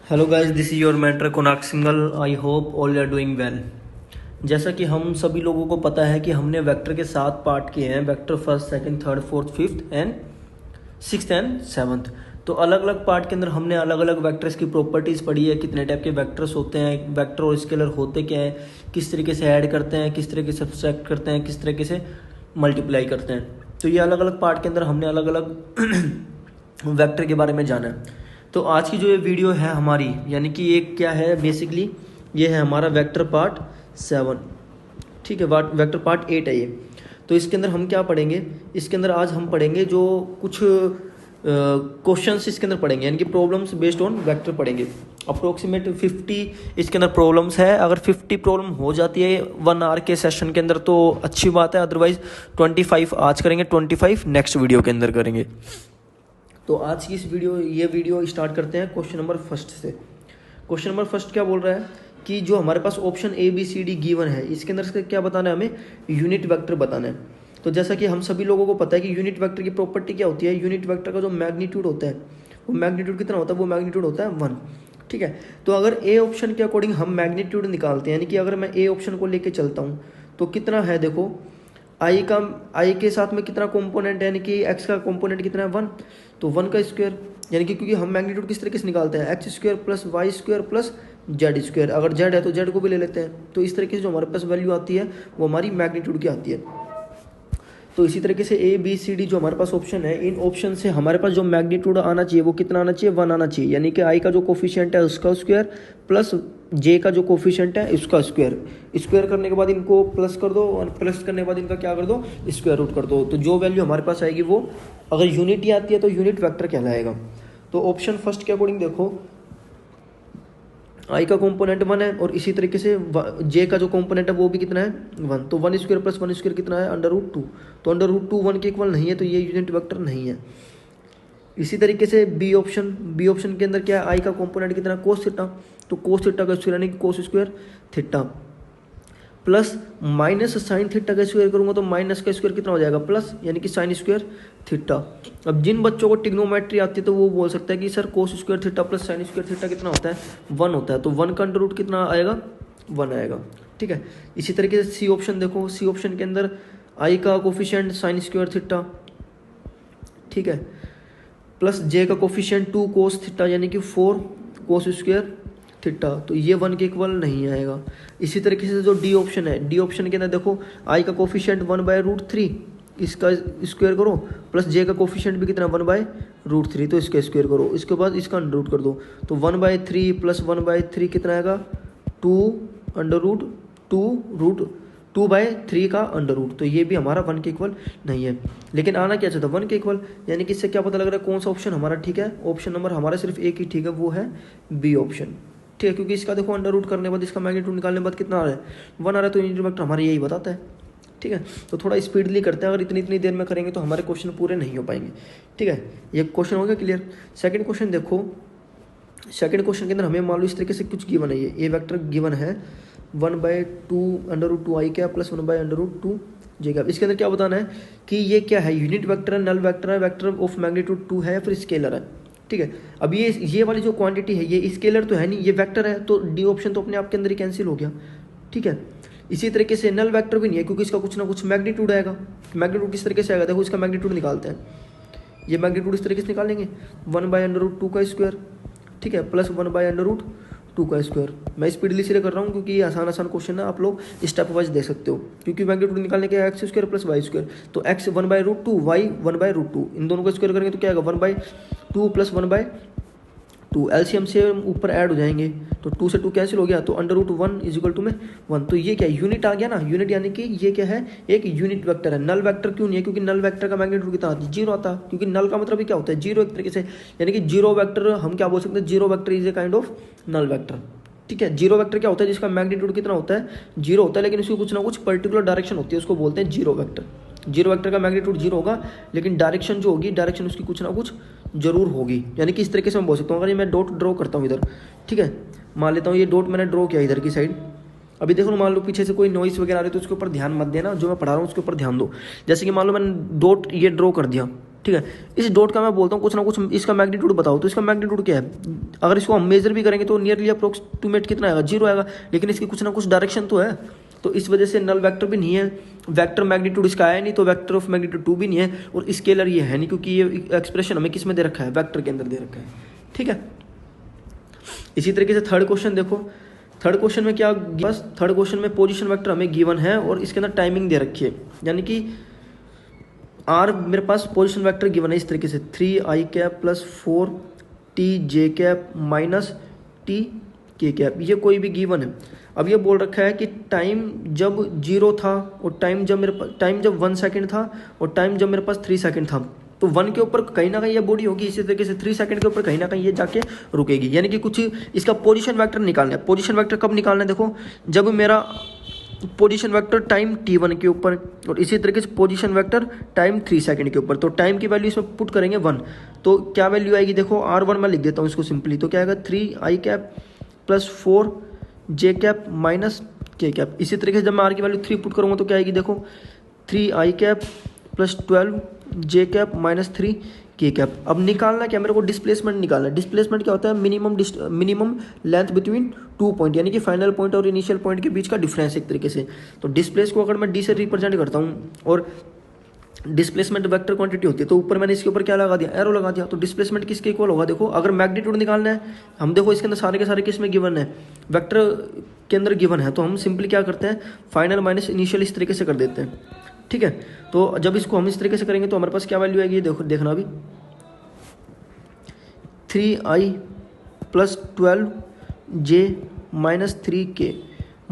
Hello guys, this is your mentor कुनाक सिंगल। I hope all are doing well. जैसा कि हम सभी लोगों को पता है कि हमने वेक्टर के 7 पार्ट किए हैं, vector first, second, third, fourth, fifth and sixth and seventh. तो अलग अलग पार्ट के अंदर हमने अलग अलग वेक्टर्स की प्रॉपर्टीज़ पढ़ी है, कितने टाइप के वेक्टर्स होते हैं, वेक्टर और स्केलर होते क्या हैं, किस तरीके से ऐड करते हैं, किस तरीके से सब्सट्रैक्ट करते हैं, किस तरीके से मल्टीप्लाई करते हैं। तो ये अलग अलग पार्ट के अंदर हमने अलग अलग वेक्टर के बारे में जाना है। तो आज की जो ये वीडियो है हमारी, यानी कि ये क्या है, बेसिकली ये है हमारा वेक्टर पार्ट 7। ठीक है, वेक्टर पार्ट 8 है ये। तो इसके अंदर हम क्या पढ़ेंगे, इसके अंदर आज हम पढ़ेंगे जो कुछ क्वेश्चंस इसके अंदर पढ़ेंगे, यानी कि प्रॉब्लम्स बेस्ड ऑन वेक्टर पढ़ेंगे। अप्रोक्सीमेट 50 इसके अंदर प्रॉब्लम्स है। अगर 50 प्रॉब्लम हो जाती है 1 आवर के सेशन के अंदर तो अच्छी बात है, अदरवाइज 25 आज करेंगे, 25 नेक्स्ट वीडियो के अंदर करेंगे। तो आज की ये वीडियो स्टार्ट करते हैं क्वेश्चन नंबर फर्स्ट से। क्वेश्चन नंबर फर्स्ट क्या बोल रहा है कि जो हमारे पास option A B C D given है, इसके अंदर से क्या बताना है, हमें यूनिट वेक्टर बताना है। तो जैसा कि हम सभी लोगों को पता है कि यूनिट वेक्टर की प्रॉपर्टी क्या होती है, यूनिट वेक्टर का जो मैग्नीट्यूड होता है वो मैग्नीट्यूड कितना होता है, वो मैग्नीट्यूड होता है 1। ठीक है, तो अगर ए ऑप्शन के अकॉर्डिंग हम मैग्नीट्यूड निकालते हैं, यानी कि अगर मैं ए ऑप्शन को लेके चलता हूँ तो कितना है, देखो आई के साथ में कितना कंपोनेंट है, यानी कि एक्स का कंपोनेंट कितना है 1, तो 1 का स्क्वायर, यानी कि क्योंकि हम मैग्नीट्यूड किस तरीके से निकालते हैं, x square plus y square plus z square. अगर जेड है तो जेड को भी ले लेते हैं। तो इस तरीके से जो हमारे पास वैल्यू आती है वो हमारी मैग्नीट्यूड की आती है। तो इसी तरीके से ए बी सी डी जो हमारे पास ऑप्शन है, इन ऑप्शन से हमारे पास जो मैग्नीट्यूड आना चाहिए वो कितना आना चाहिए, 1 आना चाहिए। यानी कि आई का जो कोफिशिएंट है उसका स्क्वायर प्लस जे का जो कोफिशिएंट है उसका स्क्वायर। स्क्वायर करने के बाद इनको प्लस कर दो, और प्लस करने के बाद इनका क्या कर दो, स्क्वायर रूट कर दो। तो जो वैल्यू हमारे पास आएगी वो, अगर यूनिट ही आती है तो यूनिट वेक्टर कहलाएगा। तो ऑप्शन फर्स्ट के अकॉर्डिंग देखो, आई का कंपोनेंट 1 है और इसी तरीके से जे का जो कंपोनेंट है वो भी कितना है 1। तो 1 स्क्वायर प्लस 1 स्क्वायर कितना है, अंडर रूट 2। तो अंडर रूट 2 1 के इक्वल नहीं है, तो ये यूनिट वेक्टर नहीं है। इसी तरीके से बी ऑप्शन के अंदर क्या है, आई का कंपोनेंट कितना है, कोस थीटा। तो कोस थीटा का स्क्वायर यानी कि cos square theta plus minus sine theta का स्क्वायर करूंगा तो माइनस का स्क्वायर कितना हो जाएगा, प्लस, यानी कि साइन स्क्वायर थीटा। अब जिन बच्चों को टिग्नोमेट्री आती है तो वो बोल सकता है कि sir cos square theta plus sine square theta कितना होता है, 1 होता है। तो 1 का अंडर रूट कितना आएगा, 1 आएगा। ठीक है, इसी तरीके से सी ऑप्शन देखो, सी ऑप्शन के अंदर आई का कोफिशिएंट साइन स्क्वायर थीटा, ठीक है, प्लस जे का कोफिशिएंट 2 कोस थीटा, यानी कि 4 कोस स्क्वायर थीटा। तो ये 1 के इक्वल नहीं आएगा। इसी तरीके से जो डी ऑप्शन है, डी ऑप्शन के अंदर देखो आई का कोफिशिएंट 1/√3, इसका स्क्वायर करो, प्लस जे का कोफिशिएंट भी कितना 1/√3, तो इसका स्क्वायर करो, इसके बाद इसका अंडर रूट कर दो। तो 1/3 प्लस 1/3 कितना आएगा, 2√2 का अंडर रूट। तो ये भी हमारा 1 के इक्वल नहीं है। लेकिन आना क्या चाहता है, 1 के इक्वल। यानी कि इससे क्या पता लग रहा है कौन सा ऑप्शन हमारा ठीक है, ऑप्शन नंबर हमारा सिर्फ एक ही ठीक है, वो है बी ऑप्शन। ठीक है, क्योंकि इसका देखो अंडर रूट करने के बाद इसका मैग्नीट्यूड निकालने के बाद कितना आ रहा है, 1 आ रहा है। तो यूनिट वेक्टर हमारा यही बताता है। ठीक है, तो थोड़ा स्पीडली करते हैं, अगर इतनी देर में करेंगे तो हमारे क्वेश्चन पूरे नहीं हो पाएंगे। ठीक है, ये क्वेश्चन हो गया क्लियर। सेकंड क्वेश्चन देखो, सेकंड क्वेश्चन के अंदर हमें मान लो इस तरीके से कुछ गिवन है, ये वेक्टर गिवन है 1/2 √2 प्लस 1/√2 जे कैप। इसके अंदर क्या बताना है कि ये क्या है, यूनिट वेक्टर है, नल वेक्टर है, वेक्टर ऑफ मैग्नीट्यूड 2 है, फिर स्केलर है। ठीक है, अब ये वाली जो क्वांटिटी है ये स्केलर तो है नहीं, ये वेक्टर है, तो डी ऑप्शन तो अपने आप के अंदर ही कैंसिल हो गया। ठीक है, इसी तरीके से नल वेक्टर भी नहीं है, क्योंकि इसका कुछ ना कुछ मैग्नीट्यूड आएगा। मैग्नीट्यूड किस तरीके से आएगा, देखो इसका मैग्नीट्यूड निकालते हैं। ये मैग्नीट्यूड इस तरीके से निकालेंगे, 1/√2 का स्क्वायर, ठीक है, प्लस 1/√2 का स्क्वायर। मैं स्पीडली इसलिए कर रहा हूँ क्योंकि ये आसान क्वेश्चन है, आप लोग स्टेप वाइज दे सकते हो। क्योंकि मैग्नीट्यूड निकालने के x square plus y square, तो एक्स 1/√2, वाई 1/√2, इन दोनों को स्क्वायर करेंगे तो क्या आएगा, 1/2 प्लस 1/2। एलसीएम से ऊपर ऐड हो जाएंगे, तो 2 से 2 कैंसिल हो गया, तो अंडर रूट 1 इजिकल टू में 1। तो ये क्या है, यूनिट आ गया ना, यूनिट यानी कि ये क्या है, एक यूनिट वेक्टर है। नल वेक्टर क्यों नहीं है, क्योंकि नल वेक्टर का मैग्नीट्यूड कितना आता है, 0 आता है। क्योंकि नल का मतलब क्या होता है, 0 एक तरीके से, यानी कि जीरो वेक्टर हम क्या बोल सकते हैं, zero vector is a kind of null vector. ठीक है, जीरो वेक्टर क्या होता है, जिसका मैग्नीट्यूड कितना होता है, 0 होता है, लेकिन उसकी कुछ ना कुछ पर्टिकुलर डायरेक्शन होती है, उसको बोलते हैं जीरो वेक्टर। जीरो वेक्टर का मैग्नीट्यूड 0 होगा, लेकिन डायरेक्शन जो होगी, डायरेक्शन उसकी कुछ ना कुछ जरूर होगी। यानी कि इस तरीके से मैं बोल सकता हूँ, अगर ये मैं डॉट ड्रॉ करता हूँ इधर, ठीक है, मान लेता हूँ ये डॉट मैंने ड्रॉ किया इधर की साइड। अभी देखो, मान लो पीछे से कोई नॉइस वगैरह आ रही है तो उसके ऊपर ध्यान मत देना, जो मैं पढ़ा रहा हूँ उसके ऊपर ध्यान दो। जैसे कि मान लो मैंने डॉट ये ड्रॉ कर दिया, ठीक है। इस डॉट का मैं बोलता हूँ कुछ ना कुछ इसका मैग्नीट्यूड बताओ, तो इसका मैग्नीट्यूड क्या है? अगर इसको हम मेजर भी करेंगे तो नियरली अप्रोक्सीमेट कितना आएगा? 0 आएगा, लेकिन इसकी कुछ ना कुछ डायरेक्शन तो है, तो इस वजह से नल वेक्टर भी नहीं है। वेक्टर मैग्नीट्यूड इसका आया नहीं, तो वेक्टर ऑफ मैग्नीट्यूड 2 भी नहीं है, और स्केलर ये है नहीं, क्योंकि ये एक्सप्रेशन हमें किस में दे रखा है? वेक्टर के अंदर दे रखा है। ठीक है। इसी तरीके से थर्ड क्वेश्चन देखो। थर्ड क्वेश्चन में क्या, बस थर्ड क्वेश्चन में पोजीशन वेक्टर हमें गिवन है और इसके अंदर टाइमिंग दे रखी है, यानी कि आर मेरे पास पोजीशन वेक्टर गिवन है इस तरीके से 3i cap plus 4tj cap minus tk cap, ये कोई भी गिवन है। अब ये बोल रखा है कि टाइम जब 0 था और टाइम जब 1 सेकंड था और टाइम जब मेरे पास 3 सेकंड था, तो 1 के ऊपर कहीं ना कहीं ये बॉडी होगी, इसी तरीके से 3 सेकंड के ऊपर कहीं ना कहीं ये जाके रुकेगी, यानी कि कुछ इसका पोजीशन वेक्टर निकालना है। पोजीशन वेक्टर कब निकालना है? देखो, जब मेरा पोजीशन वेक्टर टाइम t1 के ऊपर और इसी तरीके से पोजीशन वेक्टर टाइम 3 सेकंड के ऊपर, तो टाइम की वैल्यू इसमें पुट करेंगे 1, तो क्या वैल्यू आएगी? देखो r1 मैं लिख देता हूँ इसको सिंपली, तो क्या आएगा 3i cap plus 4j cap minus k cap. इसी तरीके से जब मैं r की वैल्यू 3 पुट करूँगा तो क्या आएगी? देखो 3i cap plus 12j cap minus 3k cap. अब निकालना क्या मेरे को? डिस्प्लेसमेंट निकालना है। डिस्प्लेसमेंट क्या होता है? मिनिमम लेंथ बिटवीन 2 पॉइंट, यानी कि फाइनल पॉइंट और इनिशियल पॉइंट के बीच का डिफरेंस एक तरीके से। तो डिस्प्लेस को अगर मैं डी से रिप्रेजेंट करता हूँ और डिस्प्लेसमेंट वेक्टर क्वांटिटी होती है, तो ऊपर मैंने इसके ऊपर क्या लगा दिया? एरो लगा दिया। तो डिस्प्लेसमेंट किसके इक्वल होगा? देखो, अगर मैग्नीट्यूड निकालना है, हम देखो इसके अंदर सारे के सारे किस में गिवन है? वेक्टर के अंदर गिवन है, तो हम सिंपली क्या करते हैं? फाइनल माइनस इनिशियल इस तरीके से कर देते हैं। ठीक है। तो जब इसको हम इस तरीके से करेंगे तो हमारे पास क्या वैल्यू आएगी? देखो, देखना अभी 3i plus 12j minus 3k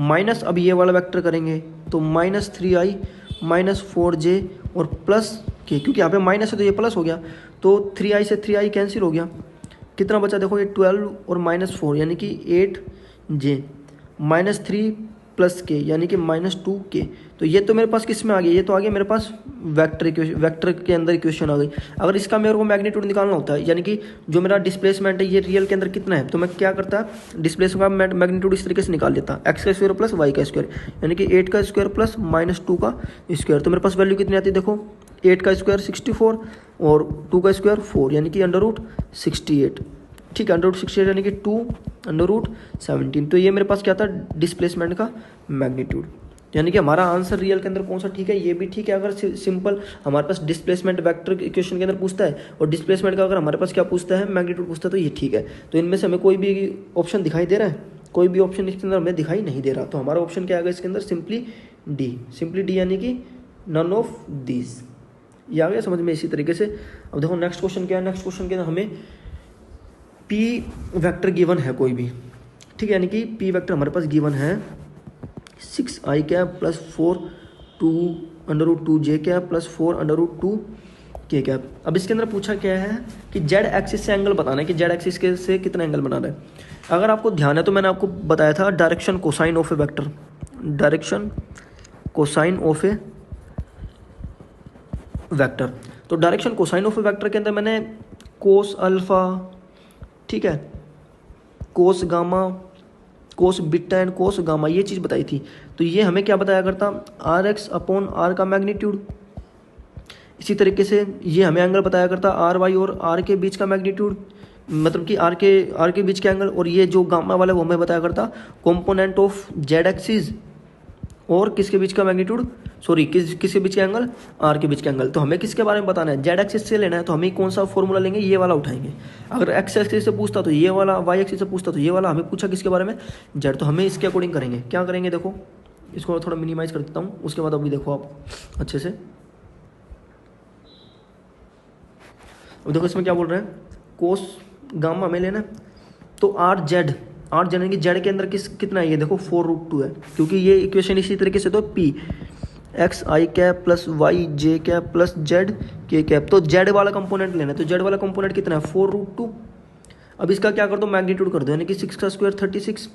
minus, अब ये वाला वेक्टर करेंगे तो माइनस 3i माइनस 4j और प्लस k, क्योंकि यहाँ पे माइनस है तो ये प्लस हो गया, तो 3i से 3i कैंसिल हो गया। कितना बचा? देखो, ये 12 और माइनस 4 यानी कि 8j माइनस 3 प्लस k यानी कि माइनस 2k। तो ये तो मेरे पास किस में आ गया? ये तो आ गया मेरे पास वेक्टर के अंदर इक्वेशन आ गई। अगर इसका मेरे को मैग्नीट्यूड निकालना होता है, यानी कि जो मेरा डिस्प्लेसमेंट है ये रियल के अंदर कितना है, तो मैं क्या करता? डिस्प्लेसमेंट का मैग्नीट्यूड इस तरीके से निकाल लेता, एक्स का स्क्वायर प्लस वाई का स्क्वायर, यानी कि 8 का स्क्वायर प्लस माइनस 2 का स्क्वायर। तो मेरे पास वैल्यू कितनी आती है? देखो, 8 का स्क्वायर 64 और 2 का स्क्वायर 4, यानी कि √68। ठीक है, √68 यानी कि 2 √17। तो ये मेरे पास क्या था? डिस्प्लेसमेंट का मैग्नीट्यूड। यानी कि हमारा आंसर रियल के अंदर कौन सा ठीक है? ये भी ठीक है। अगर सिंपल हमारे पास डिस्प्लेसमेंट वेक्टर इक्वेशन के अंदर पूछता है और डिस्प्लेसमेंट का अगर हमारे पास क्या पूछता है? मैग्नीट्यूड पूछता है, तो ये ठीक है। तो इनमें से हमें कोई भी ऑप्शन दिखाई दे रहा है? कोई भी ऑप्शन इसके अंदर हमें दिखाई नहीं दे रहा, तो हमारा ऑप्शन क्या आएगा इसके अंदर? सिंपली डी, यानी कि नन ऑफ दीज। ये आ गया समझ में? इसी तरीके से अब देखो नेक्स्ट क्वेश्चन क्या है। नेक्स्ट क्वेश्चन के अंदर हमें पी वेक्टर गिवन है कोई भी, ठीक है, यानी कि पी वेक्टर हमारे पास गिवन है 6i cap plus 4 √2j cap plus 4 √2k cap. अब इसके अंदर पूछा क्या है कि जेड एक्सिस से एंगल बताना है, कि जेड एक्सिस के से कितना एंगल बनाना है। अगर आपको ध्यान है तो मैंने आपको बताया था direction cosine of A vector, direction cosine of A vector. तो direction cosine of A vector के अंदर मैंने कोस अल्फा, ठीक है, cos gamma, cos beta and cos gamma, ये चीज़ बताई थी। तो ये हमें क्या बताया करता? RX अपॉन R का मैग्नीट्यूड। इसी तरीके से ये हमें एंगल बताया करता RY और R के बीच का मैग्नीट्यूड, मतलब कि R के बीच का एंगल। और ये जो गामा वाला वो हमें बताया करता कॉम्पोनेंट ऑफ जेड एक्सिस और किसके बीच का मैग्नीट्यूड, सॉरी किसके बीच का एंगल? आर के बीच का एंगल। तो हमें किसके बारे में बताना है? जेड एक्सिस से लेना है, तो हमें कौन सा फॉर्मूला लेंगे? ये वाला उठाएंगे। अगर एक्स एक्सिस से पूछता तो ये वाला, वाई एक्सिस से पूछता तो ये वाला। हमें पूछा किसके बारे में? जेड, तो हमें इसके अकॉर्डिंग करेंगे। क्या करेंगे? देखो, इसको थोड़ा मिनिमाइज कर देता हूँ, उसके बाद अभी देखो आप अच्छे से। अब देखो इसमें क्या बोल रहे हैं, कोस गामा हमें लेना, तो आर जेड यानी कि जेड के अंदर कितना है? ये देखो 4√2 है, क्योंकि ये इक्वेशन इसी तरीके से तो पी एक्स आई कैप प्लस वाई जे कैप प्लस जेड के कैप। तो जेड वाला कंपोनेंट लेना है, तो जेड वाला कंपोनेंट कितना है? 4√2। अब इसका क्या कर दो? मैग्नीट्यूड कर दो, यानी कि 6 का स्क्वायर 36,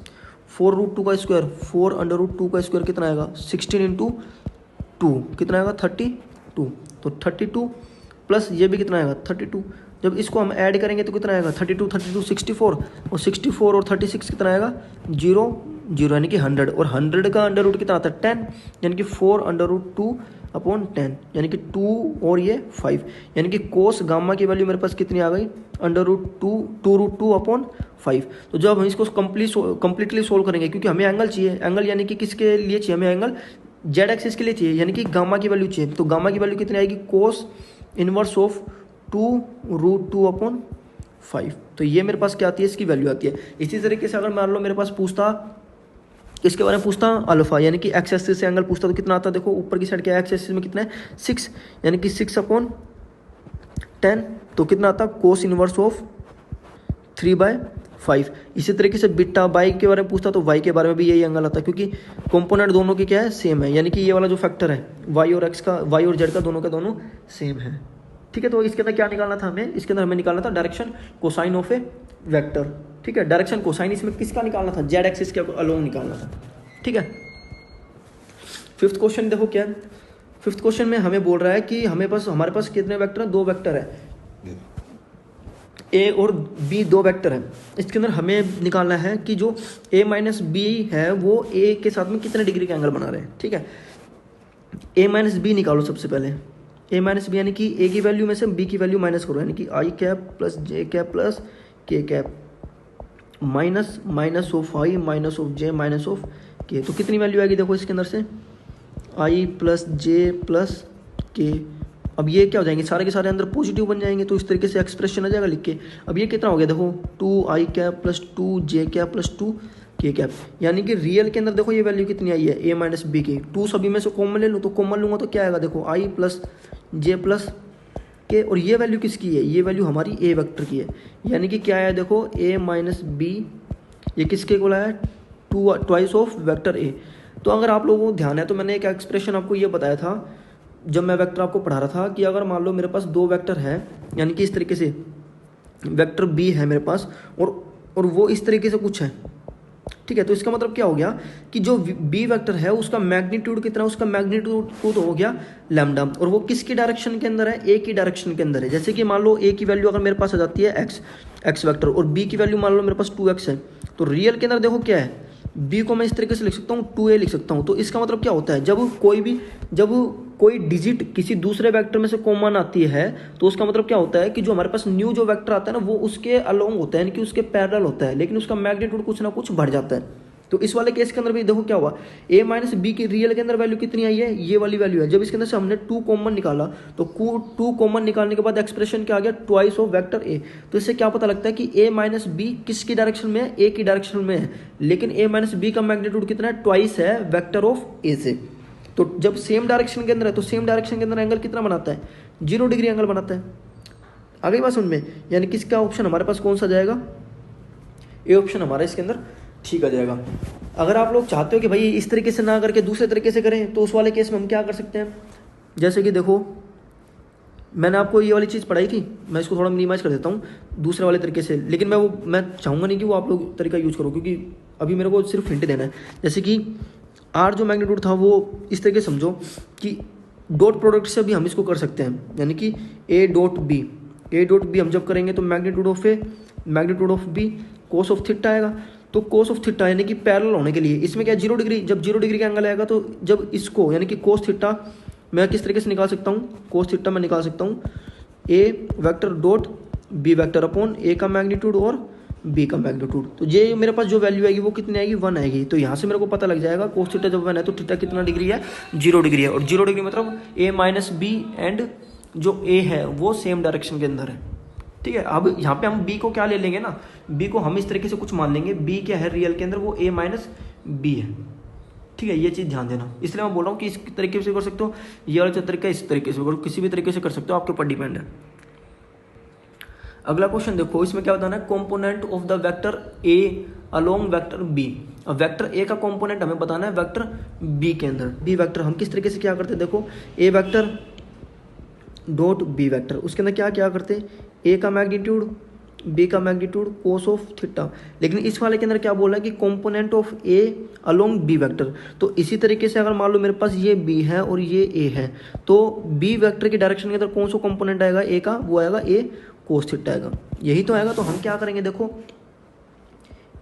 4√2 का स्क्वायर 4 √2 का स्क्वायर कितना आएगा? 16 × 2 कितना आएगा? 32। तो 32 प्लस ये भी कितना आएगा? 32। जब इसको हम ऐड करेंगे तो कितना आएगा? 32 64 और 64 और 36 कितना आएगा? 0 यानी कि 100। और 100 का अंडर रूट कितना आता है? 10, यानी कि 4 √2 अपॉन 10, यानी कि 2 और ये 5, यानी कि कोस गामा की वैल्यू मेरे पास कितनी आ गई, √2 अपॉन 5। तो जब हम इसको कंप्लीटली सोल्व करेंगे, क्योंकि हमें एंगल चाहिए, एंगल यानी कि किसके लिए चाहिए, हमें एंगल जेड एक्सिस के लिए चाहिए, यानी कि गामा की वैल्यू चाहिए। तो गामा की वैल्यू कितनी आएगी, कोस इनवर्स ऑफ 2√2 अपॉन 5। तो ये मेरे पास क्या आती है, इसकी वैल्यू आती है। इसी तरीके से अगर मान लो मेरे पास पूछता इसके बारे में, पूछता अल्फा यानी कि एक्स एक्सिस से एंगल पूछता, तो कितना आता है, देखो ऊपर की साइड क्या है, एक्स एक्सिस में कितना है 6, यानी कि 6 अपॉन 10, तो कितना आता है कोस इनवर्स ऑफ 3/5। इसी तरीके से बीटा वाई के बारे में पूछता, तो वाई के बारे में भी यही एंगल आता है, क्योंकि कंपोनेंट दोनों के क्या है, सेम है, यानी कि ये वाला जो फैक्टर है वाई और एक्स का, वाई और जेड का, दोनों का दोनों सेम है। ठीक है, तो इसके अंदर क्या निकालना था हमें, इसके अंदर हमें निकालना था direction cosine of A vector. ठीक है, डायरेक्शन कोसाइन इसमें किसका निकालना था, जेड एक्सिस के अलोंग निकालना था। ठीक है, फिफ्थ क्वेश्चन देखो क्या है। फिफ्थ क्वेश्चन में हमें बोल रहा है कि हमारे पास कितने वेक्टर हैं, 2 वेक्टर है, ए और बी 2 वेक्टर है। इसके अंदर हमें निकालना है कि जो ए माइनस बी है वो ए के साथ में कितने डिग्री का एंगल बना रहे हैं। ठीक है, ए माइनस बी निकालो सबसे पहले, ए माइनस बी यानी कि ए की वैल्यू में से बी की वैल्यू माइनस करो, यानी कि आई कैप प्लस जे कैप प्लस के cap minus of I minus of J minus of के। तो कितनी वैल्यू आएगी देखो इसके अंदर से, आई प्लस जे प्लस के। अब ये क्या हो जाएंगे, सारे के सारे अंदर पॉजिटिव बन जाएंगे, तो इस तरीके से एक्सप्रेशन आ जाएगा लिख के। अब ये कितना हो गया देखो, 2 कैप प्लस 2 जे कैप प्लस 2 के कैप, यानी कि रियल के अंदर देखो ये वैल्यू कितनी आई है, ए माइनस बी की। 2 सभी में से कॉमन ले लूँ, तो कॉमन लूँगा तो क्या आएगा देखो, आई प्लस जे प्लस के। और ये वैल्यू किसकी है, ये वैल्यू हमारी ए वेक्टर की है, यानी कि क्या आया देखो, ए माइनस बी, ये किसके को लाया, ट्वाइस ऑफ वेक्टर ए। तो अगर आप लोगों को ध्यान है तो मैंने एक एक्सप्रेशन आपको ये बताया था जब मैं वेक्टर आपको पढ़ा रहा था, कि अगर मान लो मेरे पास 2 वेक्टर है, यानी कि इस तरीके से वेक्टर बी है मेरे पास, और वो इस तरीके से कुछ है। ठीक है, तो इसका मतलब क्या हो गया कि जो बी वेक्टर है उसका मैग्नीट्यूड कितना है, उसका मैग्नीट्यूड तो हो गया लैम्डा, और वो किसकी डायरेक्शन के अंदर है, ए की डायरेक्शन के अंदर है। जैसे कि मान लो ए की वैल्यू अगर मेरे पास आ जाती है एक्स वेक्टर, और बी की वैल्यू मान लो मेरे पास 2x है, तो रियल के अंदर देखो क्या है, बी को मैं इस तरीके से लिख सकता हूँ, 2a लिख सकता हूँ। तो इसका मतलब क्या होता है, जब कोई डिजिट किसी दूसरे वेक्टर में से कॉमन आती है, तो उसका मतलब क्या होता है कि जो हमारे पास न्यू जो वेक्टर आता है ना, वो उसके अलोंग होता है, यानी कि उसके पैरेलल होता है, लेकिन उसका मैग्नीट्यूड कुछ ना कुछ बढ़ जाता है। तो इस वाले केस के अंदर भी देखो क्या हुआ, a माइनस बी की रियल के अंदर वैल्यू कितनी आई है, ये वाली वैल्यू है। जब इसके अंदर से हमने 2 कॉमन निकाला, तो 2 कॉमन निकालने के बाद एक्सप्रेशन क्या आ गया, ट्वाइस ऑफ वेक्टर a। तो इससे क्या पता लगता है कि a माइनस बी किसकी डायरेक्शन में है, a की डायरेक्शन में है, लेकिन a माइनस बी का मैग्नीट्यूड कितना है, ट्वाइस है वेक्टर ऑफ a से। तो जब सेम डायरेक्शन के अंदर है, तो सेम डायरेक्शन के अंदर एंगल कितना बनाता है, 0 डिग्री एंगल बनाता है। आ गई बात समझ में, यानी किसका ऑप्शन हमारे पास कौन सा जाएगा, ए ऑप्शन हमारा इसके अंदर ठीक आ जाएगा। अगर आप लोग चाहते हो कि भाई इस तरीके से ना करके दूसरे तरीके से करें, तो उस वाले केस में हम क्या कर सकते हैं, जैसे कि देखो मैंने आपको ये वाली चीज़ पढ़ाई थी, मैं इसको थोड़ा मिनिमाइज कर देता हूँ दूसरे वाले तरीके से, लेकिन मैं चाहूँगा नहीं कि वो आप लोग तरीका यूज़ करो, क्योंकि अभी मेरे को सिर्फ हिंट देना है। जैसे कि आर जो मैग्नीट्यूड था वो इस तरीके समझो कि डॉट प्रोडक्ट से भी हम इसको कर सकते हैं, यानी कि ए डॉट बी हम जब करेंगे तो magnitude of b cos of theta आएगा। तो कोस ऑफ थीटा यानी कि पैरेलल होने के लिए इसमें क्या 0 डिग्री, जब 0 डिग्री का एंगल आएगा, तो जब इसको यानी कि कोस थीटा मैं किस तरीके से निकाल सकता हूँ, कोस थीटा मैं निकाल सकता हूँ A vector dot B vector upon A का मैग्नीट्यूड और बी का मैग्नीट्यूड। तो ये मेरे पास जो वैल्यू आएगी वो कितनी आएगी, 1 आएगी। तो यहाँ से मेरे को पता लग जाएगा कोस थीटा जब 1 है तो थीटा कितना डिग्री है, 0 डिग्री है। और 0 डिग्री मतलब ए माइनस बी एंड जो ए है वो सेम डायरेक्शन के अंदर है। ठीक है, अब यहाँ पे हम बी को क्या ले लेंगे ना, बी को हम इस तरीके से कुछ मान लेंगे, बी क्या है रियल के अंदर, वो ए माइनस बी है। ठीक है, ये चीज़ ध्यान देना, इसलिए मैं बोल रहा हूँ कि इस तरीके से कर सकते हो, ये वाला तरीका इस तरीके से करो, किसी भी तरीके से कर सकते हो, आपके ऊपर डिपेंड है। अगला क्वेश्चन देखो, इसमें क्या बताना है, component of the vector a along vector b. अब वेक्टर ए का कंपोनेंट हमें बताना है वेक्टर बी के अंदर। बी वेक्टर हम किस तरीके से क्या करते हैं, देखो a vector dot B vector, उसके अंदर क्या क्या करते हैं, ए का मैग्नीट्यूड बी का मैग्नीट्यूड कोस ऑफ थीटा। लेकिन इस वाले के अंदर क्या बोला है कि component of a along b vector. तो इसी तरीके से अगर मान लो मेरे पास ये बी है और ये ए है, तो बी वेक्टर की डायरेक्शन के अंदर कौन सा कंपोनेंट आएगा ए का, वो आएगा ए कोस थीटा आएगा, यही तो आएगा। तो हम क्या करेंगे, देखो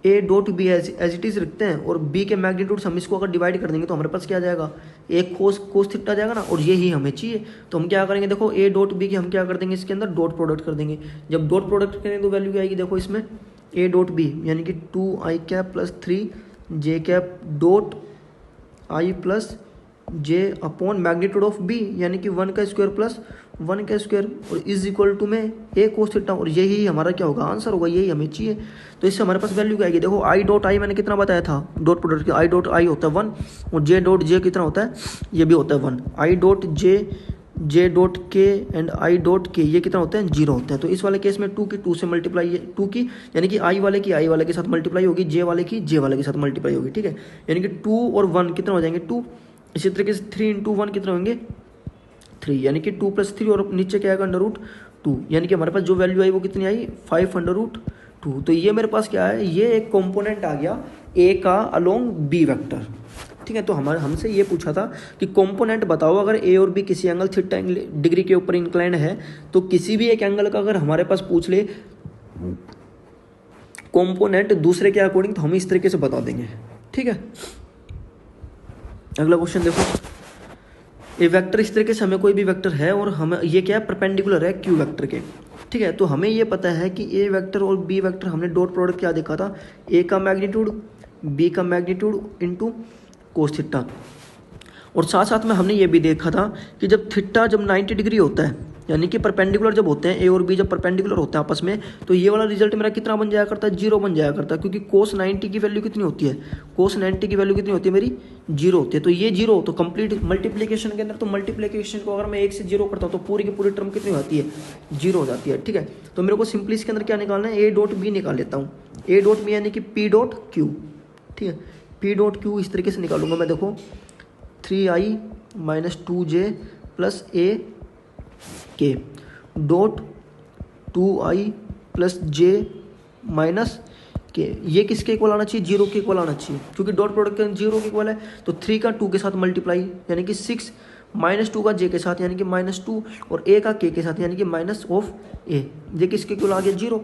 a dot b as it is रखते हैं, और बी के मैग्नीट्यूड हम इसको अगर डिवाइड कर देंगे तो हमारे पास क्या आ जाएगा, एक कोस थीटा जाएगा ना, और यही हमें चाहिए। तो हम क्या करेंगे, देखो ए डॉट बी की हम क्या कर देंगे, इसके अंदर डॉट प्रोडक्ट कर देंगे। जब डॉट प्रोडक्ट करेंगे तो वैल्यू क्या आएगी, देखो इसमें ए डॉट बी यानी कि 2i cap plus 3j cap dot i plus j upon magnitude of b यानी कि 1 का स्क्वायर प्लस 1 का स्क्वायर और इज इक्वल टू में ए कोस थीटा, और यही हमारा क्या होगा, आंसर होगा, यही हमें चाहिए। तो इससे हमारे पास वैल्यू क्या आएगी, देखो आई डॉट आई मैंने कितना बताया था, डॉट प्रोडक्ट की आई डॉट आई होता है 1 और जे डॉट जे कितना होता है, ये भी होता है 1। आई डॉट जे डॉट के एंड आई डॉट के ये कितना होता है, 0 होता है। तो इस वाले केस में 2 की 2 से मल्टीप्लाई, 2 की यानी कि आई वाले की आई वाले के साथ मल्टीप्लाई होगी, जे वाले की जे वाले के साथ मल्टीप्लाई होगी, ठीक है। यानी कि 2 और 1 कितना हो जाएंगे 2। इसी तरीके से 3 इंटू 1 कितने होंगे 3, यानी कि 2 + 3 और नीचे क्या आएगा √2, यानी कि हमारे पास जो वैल्यू आई वो कितनी आई 5√2। तो ये मेरे पास क्या है, ये एक कंपोनेंट आ गया ए का अलोंग बी वेक्टर, ठीक है। तो हमारे हमसे ये पूछा था कि कंपोनेंट बताओ, अगर ए और बी किसी एंगल थीटा डिग्री के ऊपर इंक्लाइंड है तो किसी भी एक एंगल का अगर हमारे पास पूछ ले कंपोनेंट दूसरे के अकॉर्डिंग, तो हम इस तरीके से बता देंगे, ठीक है। अगला क्वेश्चन देखो, ये वेक्टर इस तरीके से हमें कोई भी वेक्टर है और हमें ये क्या है, परपेंडिकुलर है क्यू वेक्टर के, ठीक है। तो हमें ये पता है कि ए वेक्टर और बी वेक्टर हमने डॉट प्रोडक्ट क्या देखा था, ए का मैग्नीट्यूड बी का मैग्नीट्यूड इंटू कोस थीटा, और साथ साथ में हमने ये भी देखा था कि जब थीटा जब 90 डिग्री होता है यानी कि परपेंडिकुलर जब होते हैं ए और बी जब परपेंडिकुलर होते हैं आपस में, तो ये वाला रिजल्ट मेरा कितना बन जाया करता है, 0 बन जाया करता है, क्योंकि कोस 90 की वैल्यू कितनी होती है, कोस 90 की वैल्यू कितनी होती है मेरी 0 होती है। तो ये 0 तो कंप्लीट मल्टीप्लीकेशन के अंदर, तो मल्टीप्लीकेशन को अगर मैं 1 से 0 करता हूँ तो पूरी की पूरी टर्म कितनी होती है 0 हो जाती है, ठीक है। तो मेरे को सिंपली इसके अंदर क्या निकालना है, ए डॉट बी निकाल लेता हूँ, ए डॉट बी यानी कि पी डॉट क्यू, ठीक है। पी डॉट क्यू इस तरीके से निकालूंगा मैं, देखो 3i - 2j प्लस ए के डॉट 2i + j माइनस के, ये किसके इक्वल आना चाहिए, 0 के इक्वल आना चाहिए, क्योंकि डॉट प्रोडक्ट 0 के इक्वल है। तो 3 का 2 के साथ मल्टीप्लाई यानी कि 6 -2 का j के साथ यानी कि -2 और a का k के साथ यानी कि माइनस ऑफ a, ये किसके इक्वल आ गया 0।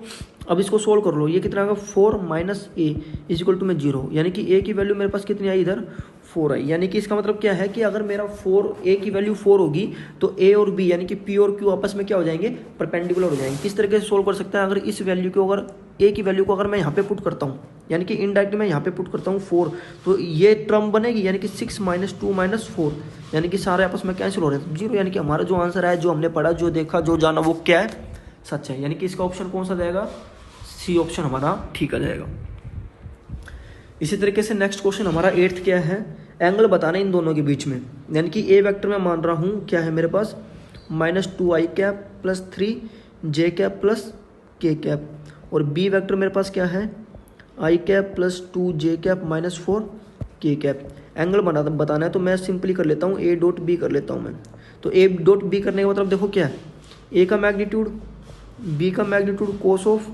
अब इसको सोल्व कर लो, ये कितना आएगा 4 - a इक्वल टू में 0, यानी कि a की वैल्यू मेरे पास कितनी आई इधर 4 आई, यानी कि इसका मतलब क्या है कि अगर मेरा 4 a की वैल्यू 4 होगी तो a और b यानी कि p और q आपस में क्या हो जाएंगे, परपेंडिकुलर हो जाएंगे। किस तरीके से सोल्व कर सकते हैं, अगर इस वैल्यू को अगर a की वैल्यू को अगर मैं यहाँ पे पुट करता हूँ यानी कि इनडायरेक्ट मैं यहाँ पे पुट करता हूँ 4, तो ये टर्म बनेगी यानी कि 6 - 2 - 4 यानी कि सारे आपस में कैंसिल हो रहे हैं 0, यानी कि हमारा जो आंसर है, जो हमने पढ़ा, जो देखा, जो जाना, वो क्या है, सच है। यानी कि इसका ऑप्शन कौन सा जाएगा, सी ऑप्शन हमारा ठीक आ जाएगा। इसी तरीके से नेक्स्ट क्वेश्चन हमारा 8th क्या है, एंगल बताना इन दोनों के बीच में, यानी कि ए वेक्टर में मान रहा हूँ क्या है मेरे पास -2i cap plus 3j cap plus k cap, और बी वेक्टर मेरे पास क्या है i cap plus 2j cap -4 k cap. Angle बताना है तो मैं सिंपली कर लेता हूँ a डॉट b कर लेता हूँ मैं। तो a डॉट b करने का मतलब देखो क्या है, a का मैग्नीट्यूड b का मैग्नीट्यूड कोस ऑफ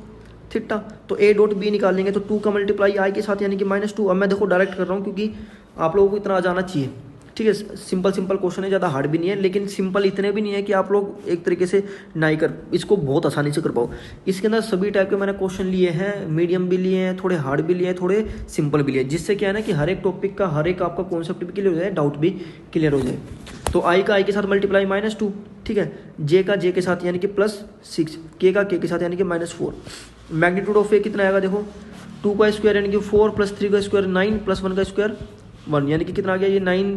थीटा, तो a डॉट b निकाल लेंगे तो 2 का मल्टीप्लाई i के साथ यानी कि -2। अब मैं देखो डायरेक्ट कर रहा हूँ क्योंकि आप लोगों को इतना आ जाना चाहिए, ठीक है। सिंपल क्वेश्चन है, ज़्यादा हार्ड भी नहीं है, लेकिन सिंपल इतने भी नहीं है कि आप लोग एक तरीके से नहीं कर, इसको बहुत आसानी से कर पाओ। इसके अंदर सभी टाइप के मैंने क्वेश्चन लिए हैं, मीडियम भी लिए हैं, थोड़े हार्ड भी लिए हैं, थोड़े सिंपल भी लिए, जिससे क्या है ना कि हर एक टॉपिक का हर एक आपका कॉन्सेप्ट भी क्लियर हो जाए, डाउट भी क्लियर हो जाए। तो आई का आई के साथ मल्टीप्लाई -2, ठीक है, जे का जे के साथ यानी कि +6, के का के साथ यानी कि -4। मैग्नीट्यूड ऑफ ए कितना आएगा देखो, 2 का स्क्वायर यानी कि 4 + 3 का स्क्वायर 9 + 1 का स्क्वायर 1, यानी कि कितना आ गया ये 9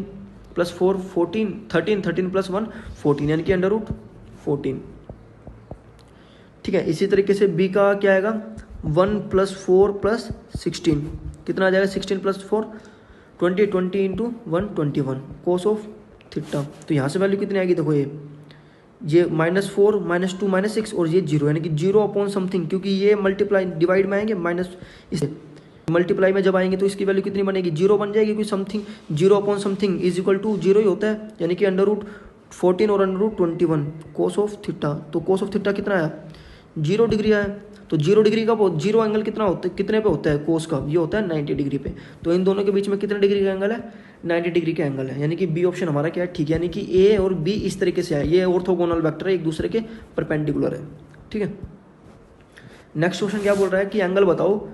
+ 4 14, 13 13 + 1 14 यानी कि √14, ठीक है। इसी तरीके से बी का क्या आएगा 1 + 4 + 16 कितना आ जाएगा 16 + 4 20 20 × 1 21 कोस ऑफ थीटा। तो यहाँ से वैल्यू कितनी आएगी देखो, ये -4 -2 -6 और ये 0 यानी कि 0 अपॉन समथिंग, क्योंकि ये मल्टीप्लाई डिवाइड में आएंगे माइनस, इसे मल्टीप्लाई में जब आएंगे तो इसकी वैल्यू कितनी बनेगी 0 बन जाएगी, क्योंकि something 0 upon something is equal to 0 ही होता है, यानी कि √14 और √21 कोस ऑफ थीटा। तो कोस ऑफ थीटा कितना आया 0 डिग्री आया। तो 0 डिग्री का 0 एंगल कितना होता है, कितने पे होता है कोस का, ये होता है 90 डिग्री पे। तो इन दोनों के बीच में कितने डिग्री का एंगल है 90 डिग्री का एंगल है, यानी कि बी ऑप्शन हमारा क्या है ठीक है, यानी कि ए और बी इस तरीके से है, ये ऑर्थोगोनल वेक्टर है, एक दूसरे के परपेंडिकुलर है, ठीक है। नेक्स्ट क्वेश्चन क्या बोल रहा है कि एंगल बताओ